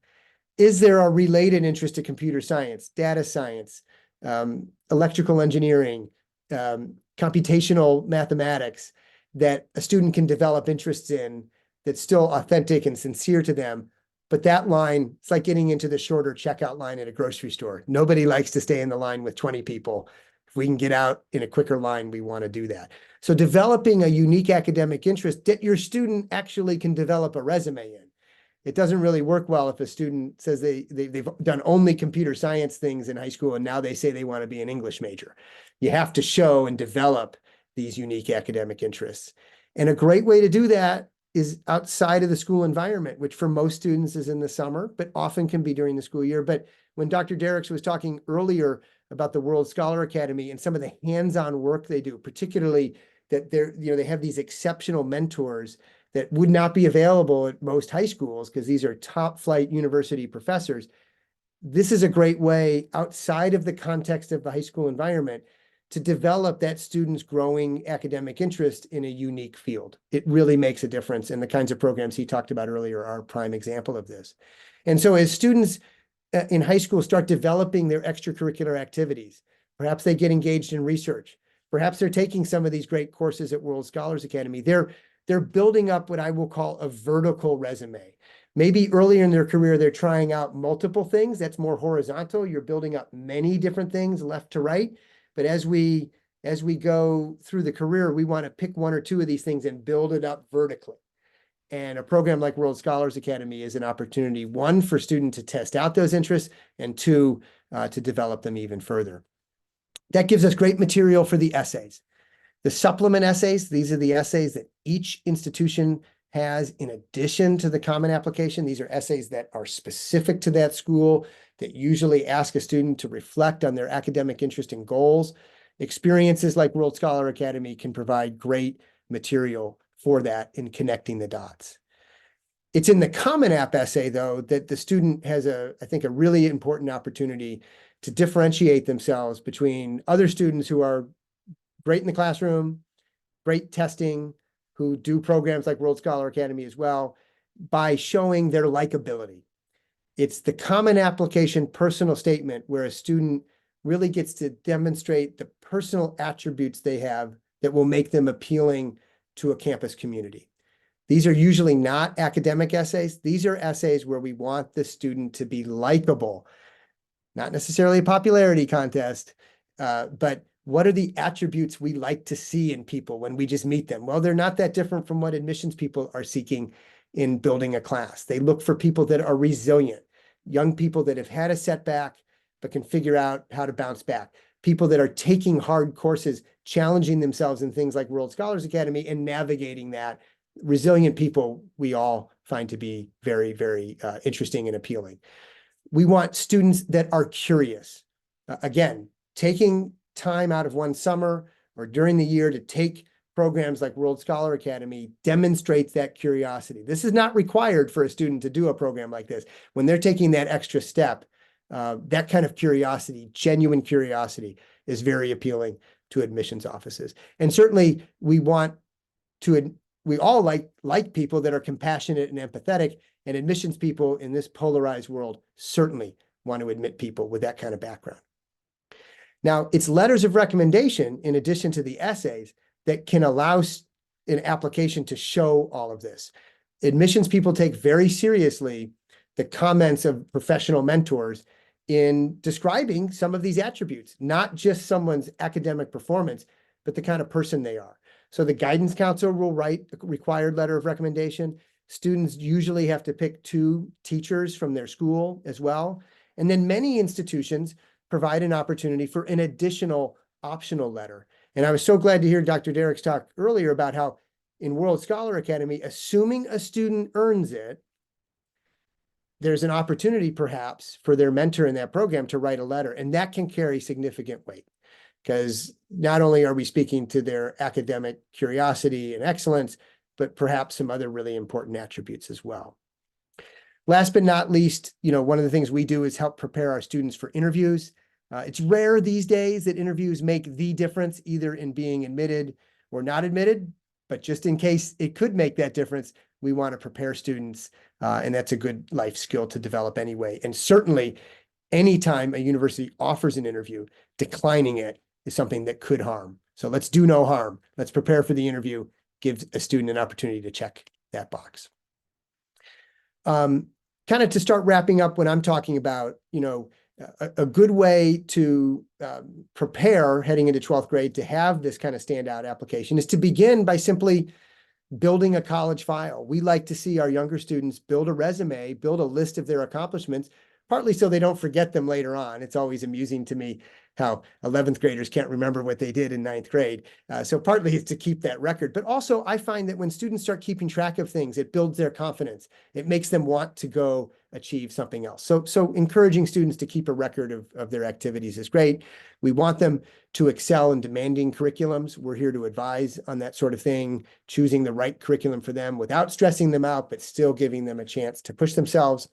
Is there a related interest to computer science, data science, electrical engineering, computational mathematics that a student can develop interests in that's still authentic and sincere to them? But that line, it's like getting into the shorter checkout line at a grocery store. Nobody likes to stay in the line with 20 people. If we can get out in a quicker line, we want to do that. So developing a unique academic interest that your student actually can develop a resume in. It doesn't really work well if a student says they've done only computer science things in high school and now they say they want to be an English major. You have to show and develop these unique academic interests. And a great way to do that is outside of the school environment, which for most students is in the summer, but often can be during the school year. But when Dr. Dericks was talking earlier about the World Scholar Academy and some of the hands-on work they do, particularly that they have these exceptional mentors that would not be available at most high schools because these are top flight university professors. This is a great way outside of the context of the high school environment to develop that student's growing academic interest in a unique field. It really makes a difference. And the kinds of programs he talked about earlier are a prime example of this. And so as students in high school start developing their extracurricular activities, perhaps they get engaged in research, perhaps they're taking some of these great courses at World Scholars Academy, they're building up what I will call a vertical resume. Maybe earlier in their career, they're trying out multiple things. That's more horizontal. You're building up many different things left to right. But as we go through the career, we want to pick one or two of these things and build it up vertically. And a program like World Scholars Academy is an opportunity, one, for students to test out those interests, and two, to develop them even further. That gives us great material for the essays. The supplement essays, these are the essays that each institution has in addition to the common application. These are essays that are specific to that school, that usually ask a student to reflect on their academic interest and goals. Experiences like World Scholar Academy can provide great material for that in connecting the dots. It's in the Common App essay, though, that the student has I think, a really important opportunity to differentiate themselves between other students who are great in the classroom, great testing, who do programs like World Scholar Academy as well, by showing their likability. It's the Common Application personal statement where a student really gets to demonstrate the personal attributes they have that will make them appealing to a campus community. These are usually not academic essays. These are essays where we want the student to be likable, not necessarily a popularity contest, but what are the attributes we like to see in people when we just meet them? Well, they're not that different from what admissions people are seeking in building a class. They look for people that are resilient, young people that have had a setback, but can figure out how to bounce back. People that are taking hard courses, challenging themselves in things like World Scholars Academy and navigating that. Resilient people we all find to be very, very interesting and appealing. We want students that are curious. Again, taking time out of one summer or during the year to take programs like World Scholar Academy demonstrates that curiosity. This is not required for a student to do a program like this. When they're taking that extra step, that kind of curiosity, genuine curiosity, is very appealing to admissions offices. And certainly we all like people that are compassionate and empathetic, and admissions people in this polarized world certainly want to admit people with that kind of background. Now, it's letters of recommendation, in addition to the essays, that can allow an application to show all of this. Admissions people take very seriously the comments of professional mentors in describing some of these attributes, not just someone's academic performance, but the kind of person they are. So the guidance counselor will write a required letter of recommendation. Students usually have to pick 2 teachers from their school as well. And then many institutions provide an opportunity for an additional optional letter. And I was so glad to hear Dr. Dericks talk earlier about how in World Scholar Academy, assuming a student earns it, there's an opportunity perhaps for their mentor in that program to write a letter, and that can carry significant weight, because not only are we speaking to their academic curiosity and excellence, but perhaps some other really important attributes as well. Last but not least, one of the things we do is help prepare our students for interviews. It's rare these days that interviews make the difference, either in being admitted or not admitted, but just in case it could make that difference, we want to prepare students, and that's a good life skill to develop anyway. And certainly, anytime a university offers an interview, declining it is something that could harm. So let's do no harm. Let's prepare for the interview, give a student an opportunity to check that box. Kind of to start wrapping up when I'm talking about, a good way to prepare heading into 12th grade to have this kind of standout application is to begin by simply building a college file. We like to see our younger students build a resume, build a list of their accomplishments, partly so they don't forget them later on. It's always amusing to me how 11th graders can't remember what they did in 9th grade. So partly it's to keep that record, but also I find that when students start keeping track of things, it builds their confidence. It makes them want to go achieve something else. So encouraging students to keep a record of their activities is great. We want them to excel in demanding curriculums. We're here to advise on that sort of thing, choosing the right curriculum for them without stressing them out, but still giving them a chance to push themselves.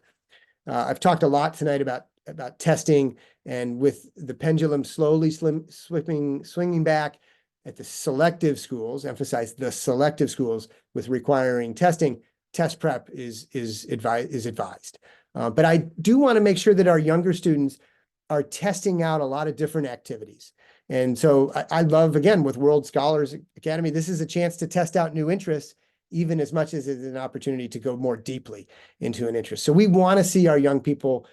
I've talked a lot tonight about testing, and with the pendulum slowly swinging back at the selective schools, emphasize the selective schools with requiring testing, test prep is advised. But I do want to make sure that our younger students are testing out a lot of different activities. And so I love, again, with World Scholars Academy, this is a chance to test out new interests, even as much as it's an opportunity to go more deeply into an interest. So we want to see our young people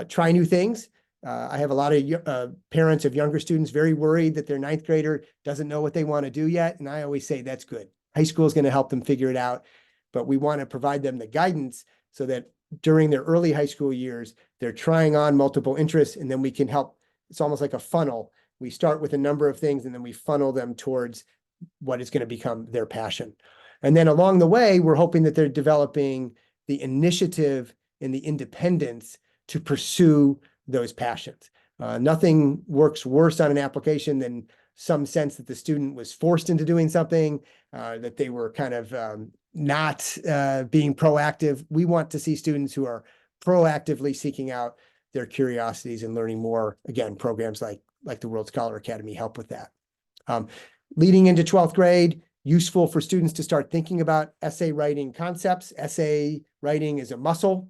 try new things. I have a lot of parents of younger students very worried that their 9th grader doesn't know what they want to do yet. And I always say that's good. High school is going to help them figure it out. but we want to provide them the guidance so that during their early high school years, they're trying on multiple interests, and then we can help. It's almost like a funnel. We start with a number of things, and then we funnel them towards what is going to become their passion. And then along the way, we're hoping that they're developing the initiative and the independence to pursue those passions. Nothing works worse on an application than some sense that the student was forced into doing something, that they were kind of not being proactive. We want to see students who are proactively seeking out their curiosities and learning more. Again, programs like the World Scholar Academy help with that. Leading into 12th grade, useful for students to start thinking about essay writing concepts. Essay writing is a muscle.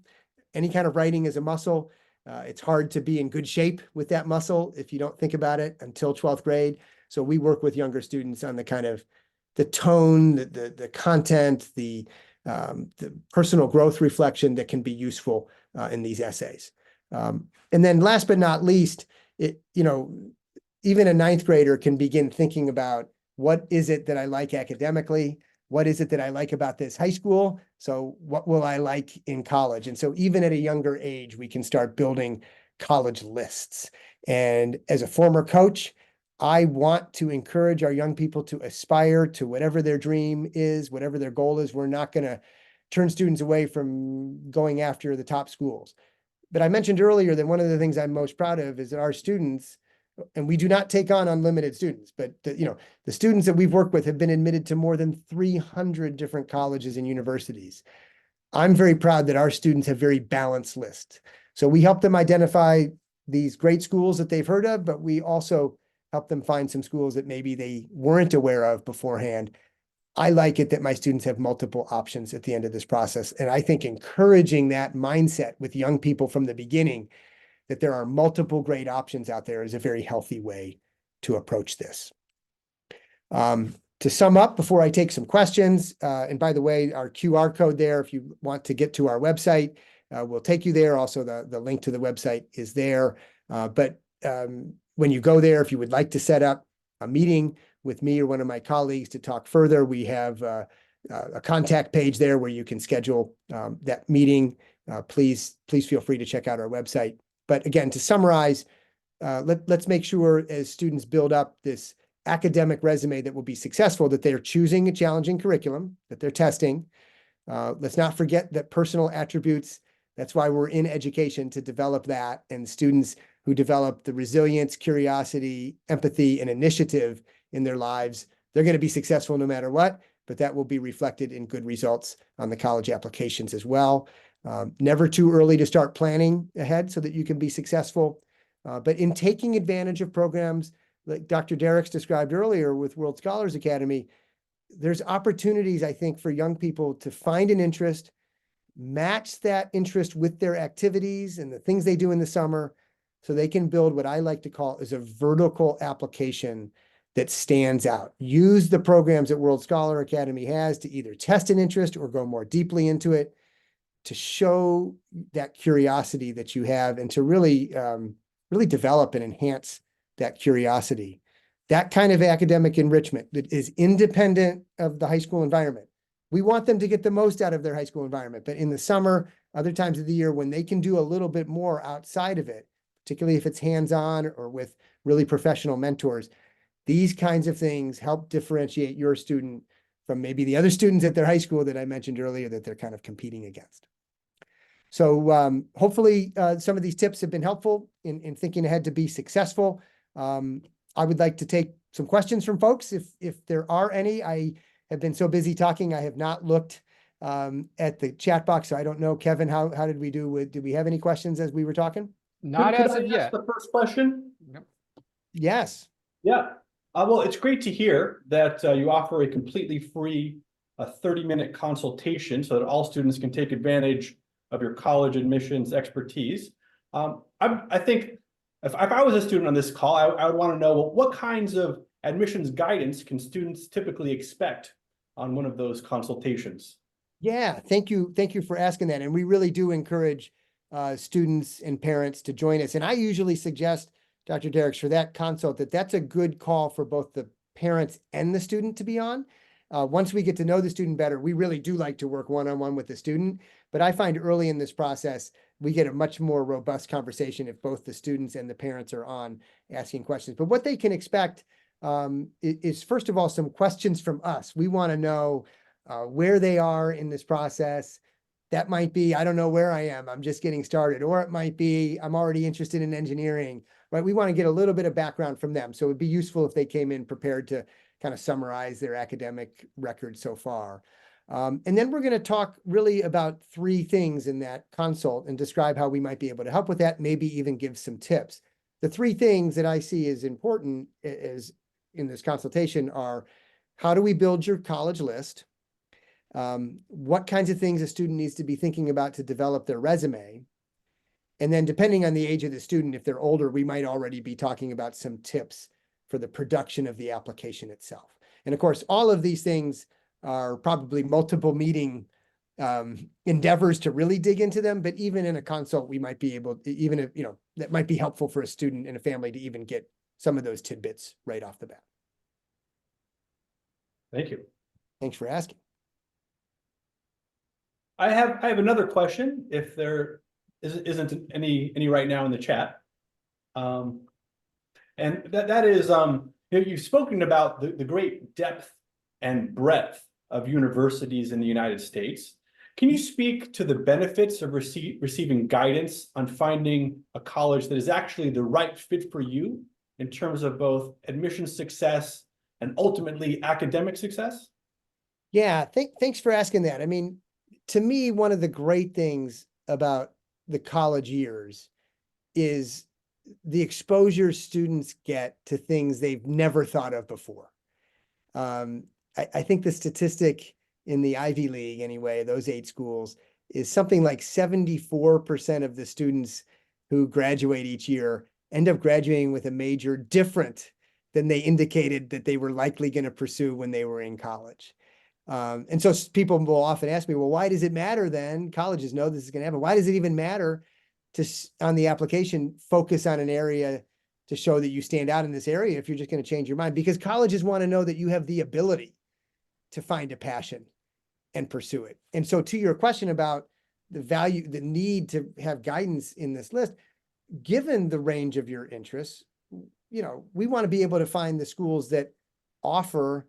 Any kind of writing is a muscle. It's hard to be in good shape with that muscle if you don't think about it until 12th grade. So we work with younger students on the kind of the tone, the content, the personal growth reflection that can be useful in these essays. And then last but not least, even a ninth grader can begin thinking about, what is it that I like academically? What is it that I like about this high school? So what will I like in college? And so even at a younger age, we can start building college lists. And as a former coach, I want to encourage our young people to aspire to whatever their dream is, whatever their goal is. We're not going to turn students away from going after the top schools. But I mentioned earlier that one of the things I'm most proud of is that our students, and we do not take on unlimited students, but the students that we've worked with have been admitted to more than 300 different colleges and universities. I'm very proud that our students have very balanced lists. So we help them identify these great schools that they've heard of, but we also help them find some schools that maybe they weren't aware of beforehand. I like it that my students have multiple options at the end of this process. And I think encouraging that mindset with young people from the beginning, that there are multiple great options out there, is a very healthy way to approach this. To sum up, before I take some questions, and by the way, our QR code there, if you want to get to our website, will take you there. Also, the link to the website is there. But when you go there, if you would like to set up a meeting with me or one of my colleagues to talk further, we have a contact page there where you can schedule that meeting. Please feel free to check out our website. But again, to summarize, let's make sure as students build up this academic resume that will be successful, that they're choosing a challenging curriculum, that they're testing. Let's not forget that personal attributes, that's why we're in education, to develop that. And students who develop the resilience, curiosity, empathy, and initiative in their lives, they're going to be successful no matter what, but that will be reflected in good results on the college applications as well. Never too early to start planning ahead so that you can be successful. But in taking advantage of programs like Dr. Dericks described earlier with World Scholars Academy, there's opportunities, I think, for young people to find an interest, match that interest with their activities and the things they do in the summer, so they can build what I like to call is a vertical application that stands out. Use the programs that World Scholar Academy has to either test an interest or go more deeply into it, to show that curiosity that you have, and to really develop and enhance that curiosity. That kind of academic enrichment that is independent of the high school environment. We want them to get the most out of their high school environment, but in the summer, other times of the year, when they can do a little bit more outside of it, particularly if it's hands-on or with really professional mentors, these kinds of things help differentiate your student from maybe the other students at their high school that I mentioned earlier that they're kind of competing against. So hopefully some of these tips have been helpful in thinking ahead to be successful. I would like to take some questions from folks if there are any. I have been so busy talking, I have not looked at the chat box. So I don't know, Kevin, how did we do? Did we have any questions as we were talking? Not Could as I of ask yet. the first question? Yes. Yeah. Well, it's great to hear that you offer a completely free 30-minute consultation so that all students can take advantage of your college admissions expertise. I think if I was a student on this call, I would want to know, well, what kinds of admissions guidance can students typically expect on one of those consultations? Yeah, thank you. Thank you for asking that. And we really do encourage students and parents to join us. And I usually suggest, Dr. Dericks, for that consult, that's a good call for both the parents and the student to be on. Once we get to know the student better, we really do like to work one-on-one with the student. But I find early in this process, we get a much more robust conversation if both the students and the parents are on asking questions. But what they can expect is first of all, some questions from us. We want to know where they are in this process. That might be, I don't know where I am, I'm just getting started. Or it might be, I'm already interested in engineering, right? We want to get a little bit of background from them. So it'd be useful if they came in prepared to kind of summarize their academic record so far. And then we're going to talk really about 3 things in that consult and describe how we might be able to help with that, maybe even give some tips. The 3 things that I see as important is in this consultation are, how do we build your college list? What kinds of things a student needs to be thinking about to develop their resume? And then depending on the age of the student, if they're older, we might already be talking about some tips for the production of the application itself. And of course, all of these things are probably multiple meeting endeavors to really dig into them. But even in a consult, we might be able to, even if, that might be helpful for a student and a family to even get some of those tidbits right off the bat. Thank you. Thanks for asking. I have another question, if there isn't any right now in the chat. And that is, you've spoken about the great depth and breadth of universities in the United States. Can you speak to the benefits of receiving guidance on finding a college that is actually the right fit for you in terms of both admission success and ultimately academic success? Yeah, thanks for asking that. I mean, to me, one of the great things about the college years is the exposure students get to things they've never thought of before. I think the statistic in the Ivy League, anyway, those 8 schools, is something like 74% of the students who graduate each year end up graduating with a major different than they indicated that they were likely going to pursue when they were in college. And so people will often ask me, well, why does it matter then? Colleges know this is going to happen. Why does it even matter to, on the application, focus on an area to show that you stand out in this area if you're just going to change your mind? Because colleges want to know that you have the ability to find a passion and pursue it. And so to your question about the value, the need to have guidance in this list, given the range of your interests, we want to be able to find the schools that offer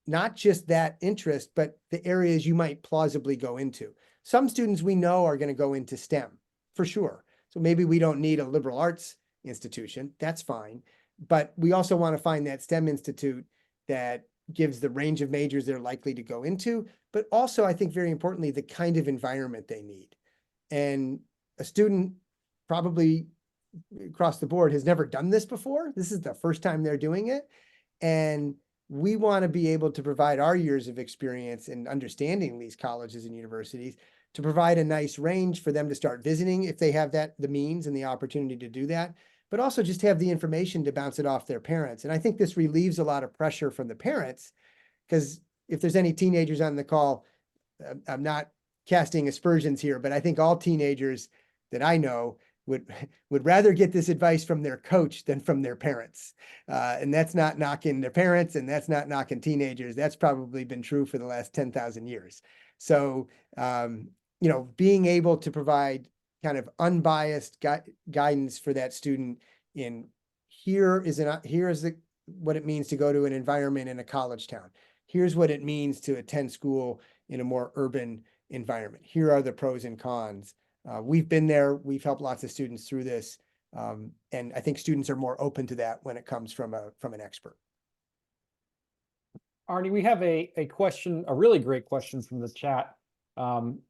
not just that interest, but the areas you might plausibly go into. Some students we know are going to go into STEM for sure. So maybe we don't need a liberal arts institution. That's fine. But we also want to find that STEM institute that gives the range of majors they're likely to go into, but also, I think very importantly, the kind of environment they need. And a student probably across the board has never done this before. This is the first time they're doing it. And we want to be able to provide our years of experience in understanding these colleges and universities to provide a nice range for them to start visiting if they have the means and the opportunity to do that, but also just have the information to bounce it off their parents. And I think this relieves a lot of pressure from the parents, because if there's any teenagers on the call, I'm not casting aspersions here, but I think all teenagers that I know would rather get this advice from their coach than from their parents. And that's not knocking their parents, and that's not knocking teenagers. That's probably been true for the last 10,000 years. So, being able to provide kind of unbiased guidance for that student in here's what it means to go to an environment in a college town. Here's what it means to attend school in a more urban environment. Here are the pros and cons. We've been there. We've helped lots of students through this. And I think students are more open to that when it comes from an expert. Arnie, we have a question, a really great question from the chat.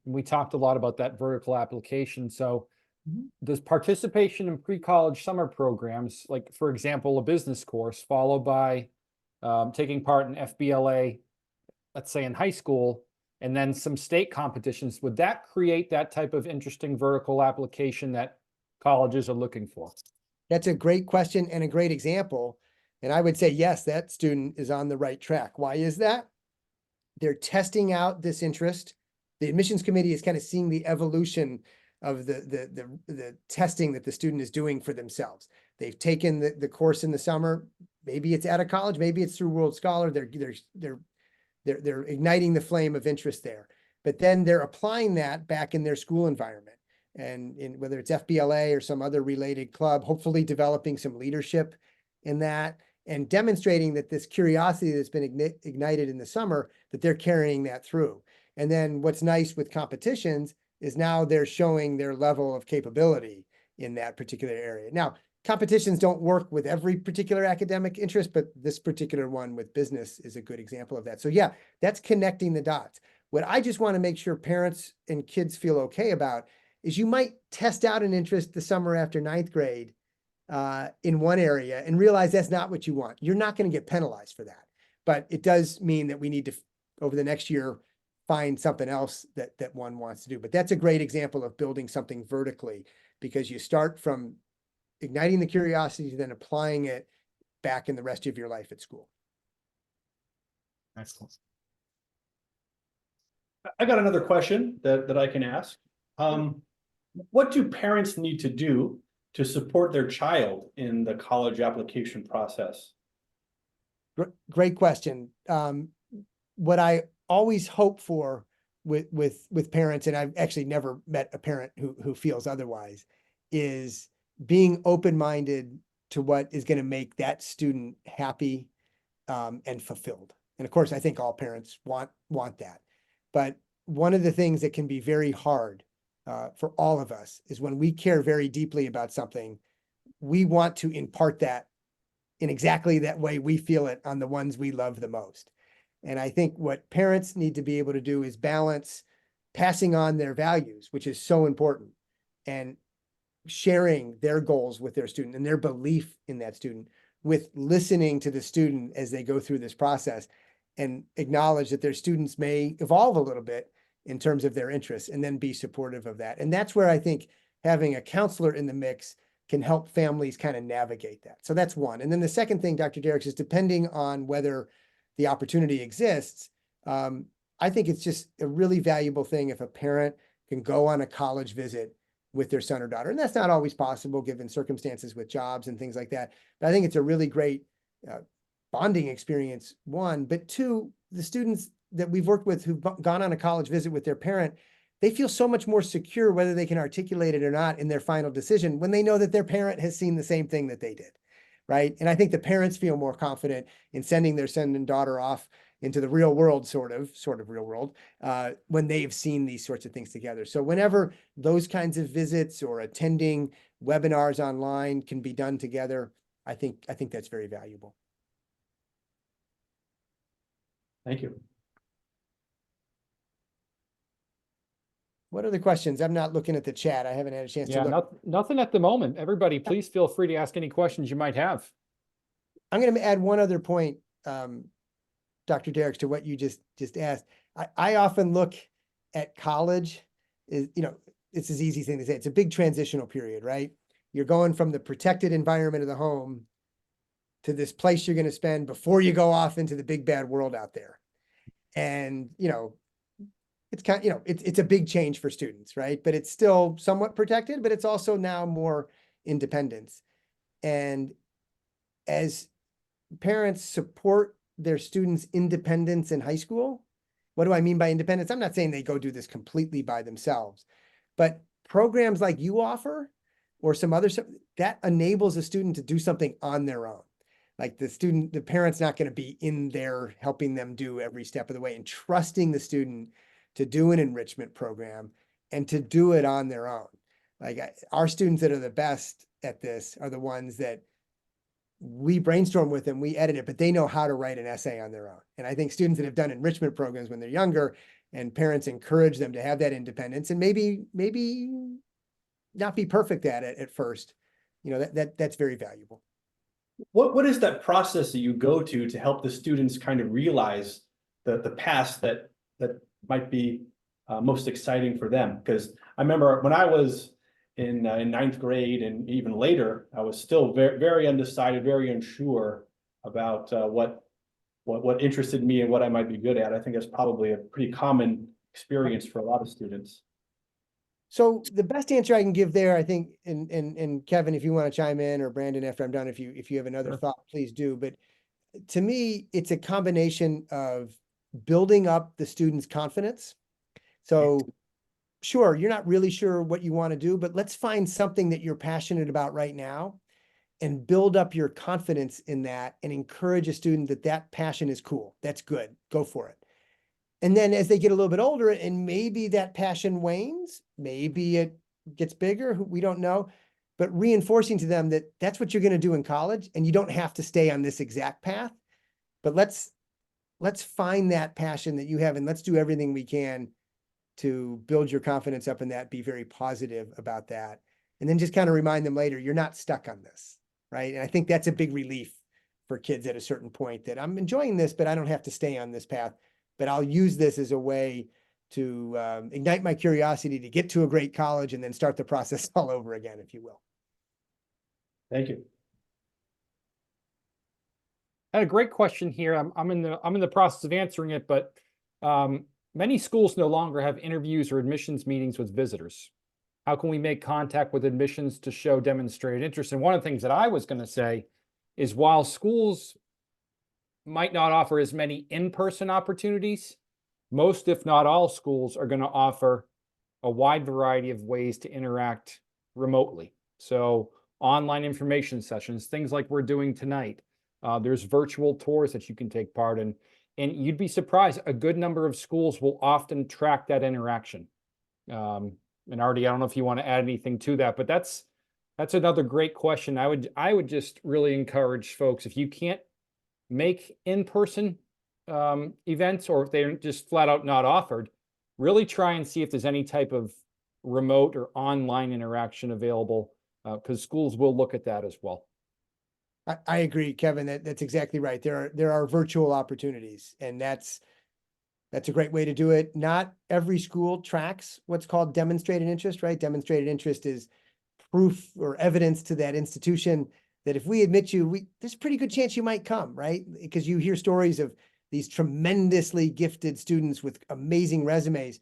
We talked a lot about that vertical application. So does participation in pre-college summer programs, like for example, a business course followed by taking part in FBLA, let's say in high school, and then some state competitions, would that create that type of interesting vertical application that colleges are looking for? That's a great question and a great example. And I would say, yes, that student is on the right track. Why is that? They're testing out this interest. The admissions committee is kind of seeing the evolution of the testing that the student is doing for themselves. They've taken the course in the summer. Maybe it's at a college, maybe it's through World Scholar. They're they're igniting the flame of interest there. But then they're applying that back in their school environment. And in whether it's FBLA or some other related club, hopefully developing some leadership in that and demonstrating that this curiosity that's been ignited in the summer, that they're carrying that through. And then what's nice with competitions is now they're showing their level of capability in that particular area. Now, competitions don't work with every particular academic interest, but this particular one with business is a good example of that. So yeah, that's connecting the dots. What I just want to make sure parents and kids feel okay about is you might test out an interest the summer after ninth grade in one area and realize that's not what you want. You're not going to get penalized for that. But it does mean that we need to, over the next year, find something else that one wants to do. But that's a great example of building something vertically, because you start from igniting the curiosity, then applying it back in the rest of your life at school. Excellent. I got another question that I can ask. What do parents need to do to support their child in the college application process? Great question. What I always hope for with parents, and I've actually never met a parent who feels otherwise, is being open-minded to what is going to make that student happy and fulfilled. And of course, I think all parents want that. But one of the things that can be very hard for all of us is when we care very deeply about something, we want to impart that in exactly that way we feel it on the ones we love the most. And I think what parents need to be able to do is balance passing on their values, which is so important, and sharing their goals with their student and their belief in that student, with listening to the student as they go through this process and acknowledge that their students may evolve a little bit in terms of their interests, and then be supportive of that. And that's where I think having a counselor in the mix can help families kind of navigate that. So that's one. And then the second thing, Dr. Dericks, is depending on whether the opportunity exists, I think it's just a really valuable thing if a parent can go on a college visit with their son or daughter. And that's not always possible given circumstances with jobs and things like that. But I think it's a really great bonding experience, one. But two, the students that we've worked with who've gone on a college visit with their parent, they feel so much more secure, whether they can articulate it or not, in their final decision when they know that their parent has seen the same thing that they did, right? And I think the parents feel more confident in sending their son and daughter off into the real world, sort of real world, when they've seen these sorts of things together. So whenever those kinds of visits or attending webinars online can be done together, I think that's very valuable. Thank you. What other questions? I'm not looking at the chat. I haven't had a chance to look. Nothing at the moment. Everybody, please feel free to ask any questions you might have. I'm going to add one other point, Dr. Dericks, to what you just asked. I often look at college, it's this easy thing to say. It's a big transitional period, right? You're going from the protected environment of the home to this place you're going to spend before you go off into the big bad world out there. And, it's kind of, it's a big change for students, right? But it's still somewhat protected, but it's also now more independence. And as parents support their students' independence in high school, what do I mean by independence? I'm not saying they go do this completely by themselves, but programs like you offer or some other stuff, that enables a student to do something on their own. Like the parent's not going to be in there helping them do every step of the way, and trusting the student to do an enrichment program and to do it on their own. Like our students that are the best at this are the ones that we brainstorm with them, we edit it, but they know how to write an essay on their own. And I think students that have done enrichment programs when they're younger, and parents encourage them to have that independence and maybe not be perfect at it at first, that's very valuable. What is that process that you go to help the students kind of realize the path that might be most exciting for them? Because I remember when I was in ninth grade and even later, I was still very, very undecided, very unsure about what interested me and what I might be good at. I think that's probably a pretty common experience for a lot of students. So the best answer I can give there, I think, and Kevin, if you want to chime in, or Brandon after I'm done, if you have another thought, please do. But to me, it's a combination of building up the student's confidence. So sure, you're not really sure what you want to do, but let's find something that you're passionate about right now and build up your confidence in that and encourage a student that that passion is cool. That's good. Go for it. And then as they get a little bit older and maybe that passion wanes, maybe it gets bigger, we don't know, but reinforcing to them that that's what you're going to do in college and you don't have to stay on this exact path, but let's find that passion that you have and let's do everything we can to build your confidence up in that, be very positive about that. And then just kind of remind them later, you're not stuck on this, right? And I think that's a big relief for kids at a certain point that I'm enjoying this, but I don't have to stay on this path, but I'll use this as a way to ignite my curiosity to get to a great college and then start the process all over again, if you will. Thank you. I had a great question here. I'm in the process of answering it, but many schools no longer have interviews or admissions meetings with visitors. How can we make contact with admissions to show demonstrated interest? And one of the things that I was going to say is while schools might not offer as many in-person opportunities, most, if not all, schools are going to offer a wide variety of ways to interact remotely. So online information sessions, things like we're doing tonight. There's virtual tours that you can take part in. And you'd be surprised, a good number of schools will often track that interaction. And Artie, I don't know if you want to add anything to that, but that's another great question. I would just really encourage folks, if you can't make in-person events, or if they're just flat out not offered, really try and see if there's any type of remote or online interaction available, because schools will look at that as well. I agree, Kevin, that's exactly right. There are virtual opportunities, and that's a great way to do it. Not every school tracks what's called demonstrated interest, right? Demonstrated interest is proof or evidence to that institution that if we admit you, there's a pretty good chance you might come, right? Because you hear stories of these tremendously gifted students with amazing resumes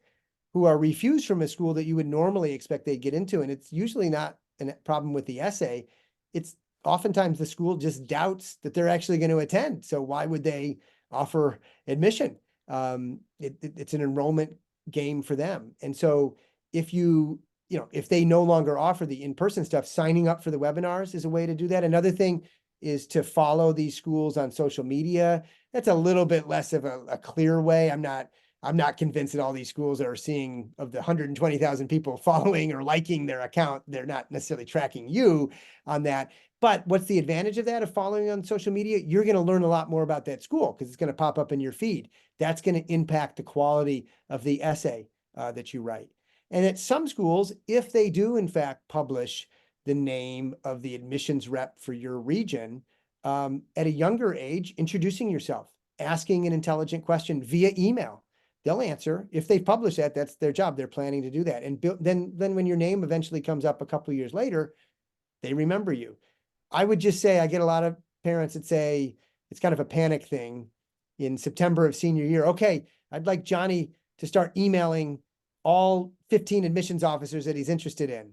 who are refused from a school that you would normally expect they'd get into. And it's usually not a problem with the essay. It's oftentimes the school just doubts that they're actually going to attend. So why would they offer admission? It's an enrollment game for them. And so if if they no longer offer the in-person stuff, signing up for the webinars is a way to do that. Another thing is to follow these schools on social media. That's a little bit less of a clear way. I'm not convinced that all these schools are seeing, of the 120,000 people following or liking their account, they're not necessarily tracking you on that. But what's the advantage of that, of following on social media? You're going to learn a lot more about that school because it's going to pop up in your feed. That's going to impact the quality of the essay that you write. And at some schools, if they do in fact publish the name of the admissions rep for your region, at a younger age, introducing yourself, asking an intelligent question via email. They'll answer. If they publish that, that's their job. They're planning to do that. And then when your name eventually comes up a couple of years later, they remember you. I would just say, I get a lot of parents that say it's kind of a panic thing in September of senior year. Okay, I'd like Johnny to start emailing all 15 admissions officers that he's interested in.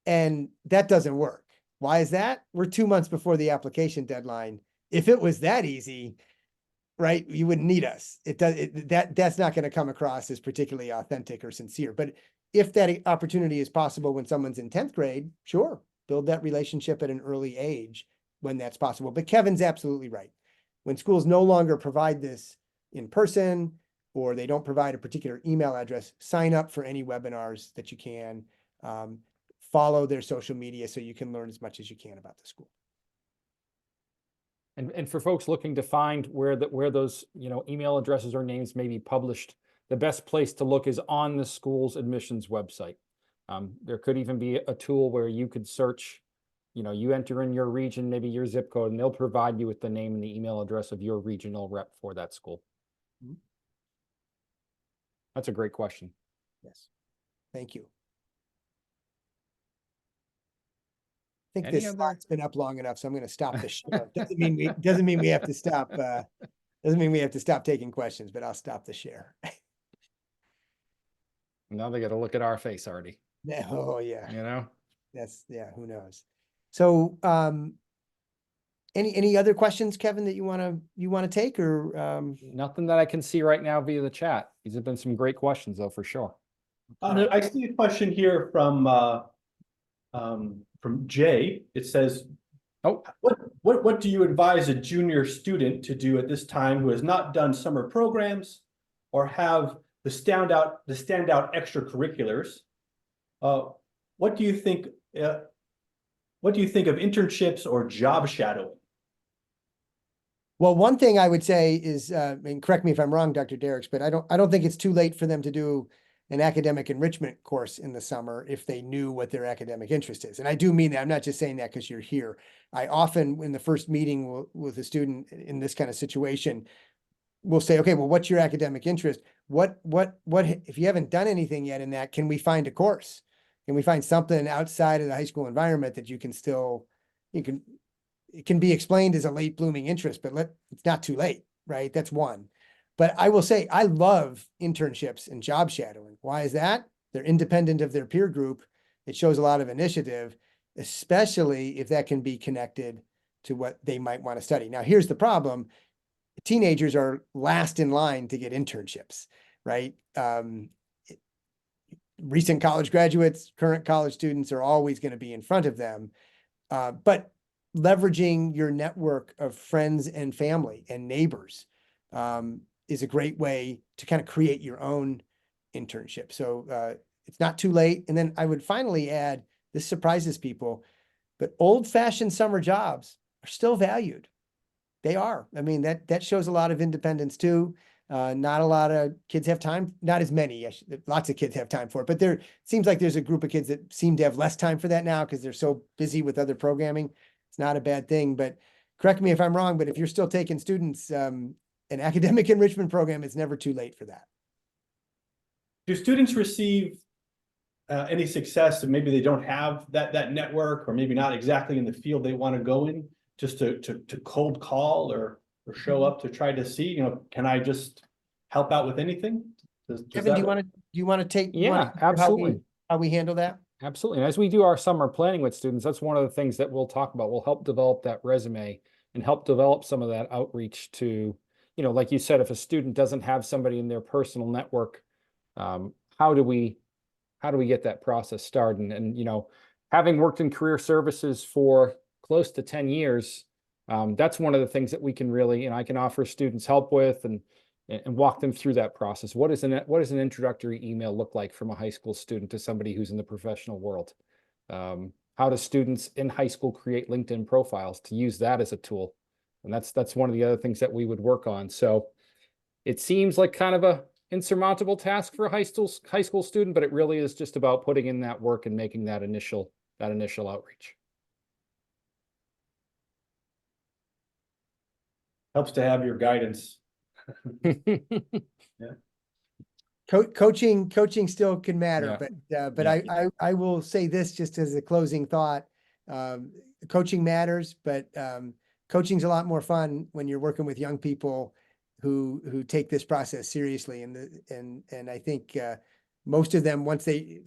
And that doesn't work. Why is that? We're 2 months before the application deadline. If it was that easy, right, you wouldn't need us. That's not going to come across as particularly authentic or sincere. But if that opportunity is possible when someone's in 10th grade, sure, build that relationship at an early age when that's possible. But Kevin's absolutely right. When schools no longer provide this in person, or they don't provide a particular email address, sign up for any webinars that you can. Follow their social media so you can learn as much as you can about the school. And for folks looking to find where those email addresses or names may be published, the best place to look is on the school's admissions website. There could even be a tool where you could search, you enter in your region, maybe your zip code, and they'll provide you with the name and the email address of your regional rep for that school. Mm-hmm. That's a great question. Yes. Thank you. I think this slide's been up long enough, so I'm going to stop the share. Doesn't mean we have to stop. Doesn't mean we have to stop taking questions, but I'll stop the share. Now they got to look at our face already. Oh yeah. Yeah. Who knows? So, any other questions, Kevin, that you want to take, or Nothing that I can see right now via the chat. These have been some great questions though, for sure. I see a question here from Jay. It says, Oh, what do you advise a junior student to do at this time who has not done summer programs or have the standout extracurriculars? What do you think? What do you think of internships or job shadowing? well, one thing I would say is, and correct me if I'm wrong, Dr. Dericks, but I don't think it's too late for them to do an academic enrichment course in the summer if they knew what their academic interest is. And I do mean that. I'm not just saying that because you're here. I often, in the first meeting with a student in this kind of situation, will say, okay, well, what's your academic interest? What, if you haven't done anything yet in that, can we find a course? Can we find something outside of the high school environment that you can still, it can be explained as a late blooming interest, but it's not too late, right? That's one. But I will say, I love internships and job shadowing. Why is that? They're independent of their peer group. It shows a lot of initiative, especially if that can be connected to what they might want to study. Now, here's the problem. Teenagers are last in line to get internships, right? Recent college graduates, current college students are always going to be in front of them. But leveraging your network of friends and family and neighbors is a great way to kind of create your own internship. So it's not too late. And then I would finally add, this surprises people, but old-fashioned summer jobs are still valued. They are. I mean, that shows a lot of independence too. Not a lot of kids have time, not as many, lots of kids have time for it, but there seems like there's a group of kids that seem to have less time for that now because they're so busy with other programming. It's not a bad thing, but correct me if I'm wrong, but if you're still taking students, an academic enrichment program, it's never too late for that. Do students receive any success and maybe they don't have that network, or maybe not exactly in the field they want to go in, just to cold call or show up to try to see, can I just help out with anything? Kevin, do you want to take? Yeah, absolutely. How we handle that? Absolutely. And as we do our summer planning with students, that's one of the things that we'll talk about. We'll help develop that resume and help develop some of that outreach to, like you said, if a student doesn't have somebody in their personal network, how do we get that process started? And having worked in career services for close to 10 years, that's one of the things that we can really, I can offer students help with and walk them through that process. What does an introductory email look like from a high school student to somebody who's in the professional world? How do students in high school create LinkedIn profiles to use that as a tool? And that's one of the other things that we would work on. So it seems like kind of a insurmountable task for a high school student, but it really is just about putting in that work and making that initial outreach. Helps to have your guidance. Yeah. Coaching still can matter, yeah. but I will say this just as a closing thought. Coaching matters, but coaching's a lot more fun when you're working with young people who take this process seriously. And I think most of them,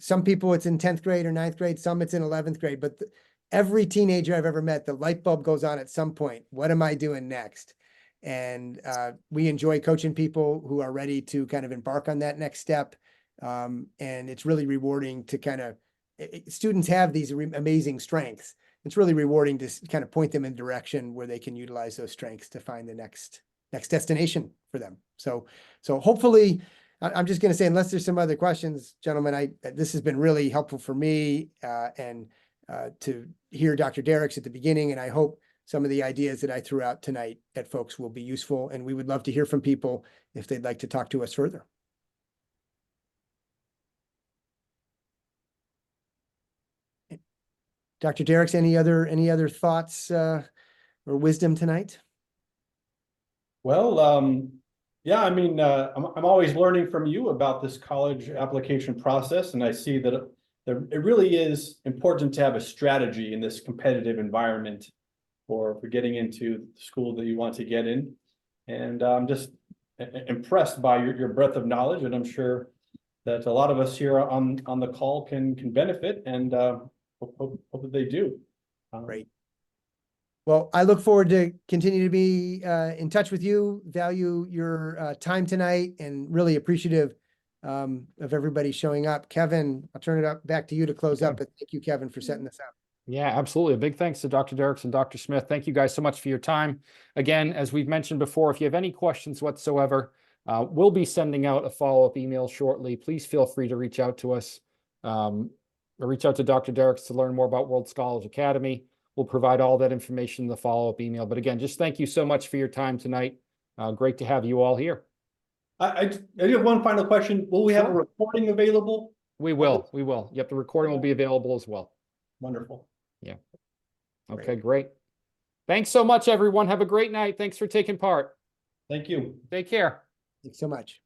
some people it's in 10th grade or 9th grade, some it's in 11th grade, but every teenager I've ever met, the light bulb goes on at some point. What am I doing next? And we enjoy coaching people who are ready to kind of embark on that next step. And it's really rewarding to students have these amazing strengths. It's really rewarding to kind of point them in a direction where they can utilize those strengths to find the next destination for them. So hopefully, I'm just going to say, unless there's some other questions, gentlemen, this has been really helpful for me and to hear Dr. Dericks at the beginning, and I hope some of the ideas that I threw out tonight at folks will be useful, and we would love to hear from people if they'd like to talk to us further. Dr. Dericks, any other thoughts or wisdom tonight? Well, yeah, I mean, I'm always learning from you about this college application process, and I see that it really is important to have a strategy in this competitive environment for getting into the school that you want to get in. And I'm just impressed by your breadth of knowledge, and I'm sure that a lot of us here on the call can benefit, and hope that they do. Great. Well, I look forward to continue to be in touch with you, value your time tonight, and really appreciative of everybody showing up. Kevin, I'll turn it up back to you to close up, Okay. but thank you, Kevin, for setting this up. Yeah, absolutely. A big thanks to Dr. Dericks and Dr. Smith. Thank you guys so much for your time. Again, as we've mentioned before, if you have any questions whatsoever, we'll be sending out a follow-up email shortly. Please feel free to reach out to us. Or reach out to Dr. Dericks to learn more about World Scholars Academy. We'll provide all that information in the follow-up email. But again, just thank you so much for your time tonight. Great to have you all here. I do have one final question. Will we have a Sure. recording available? We will. Yep, the recording will be available as well. Wonderful. Okay, great. Thanks so much, everyone. Have a great night. Thanks for taking part. Thank you. Take care. Thanks so much.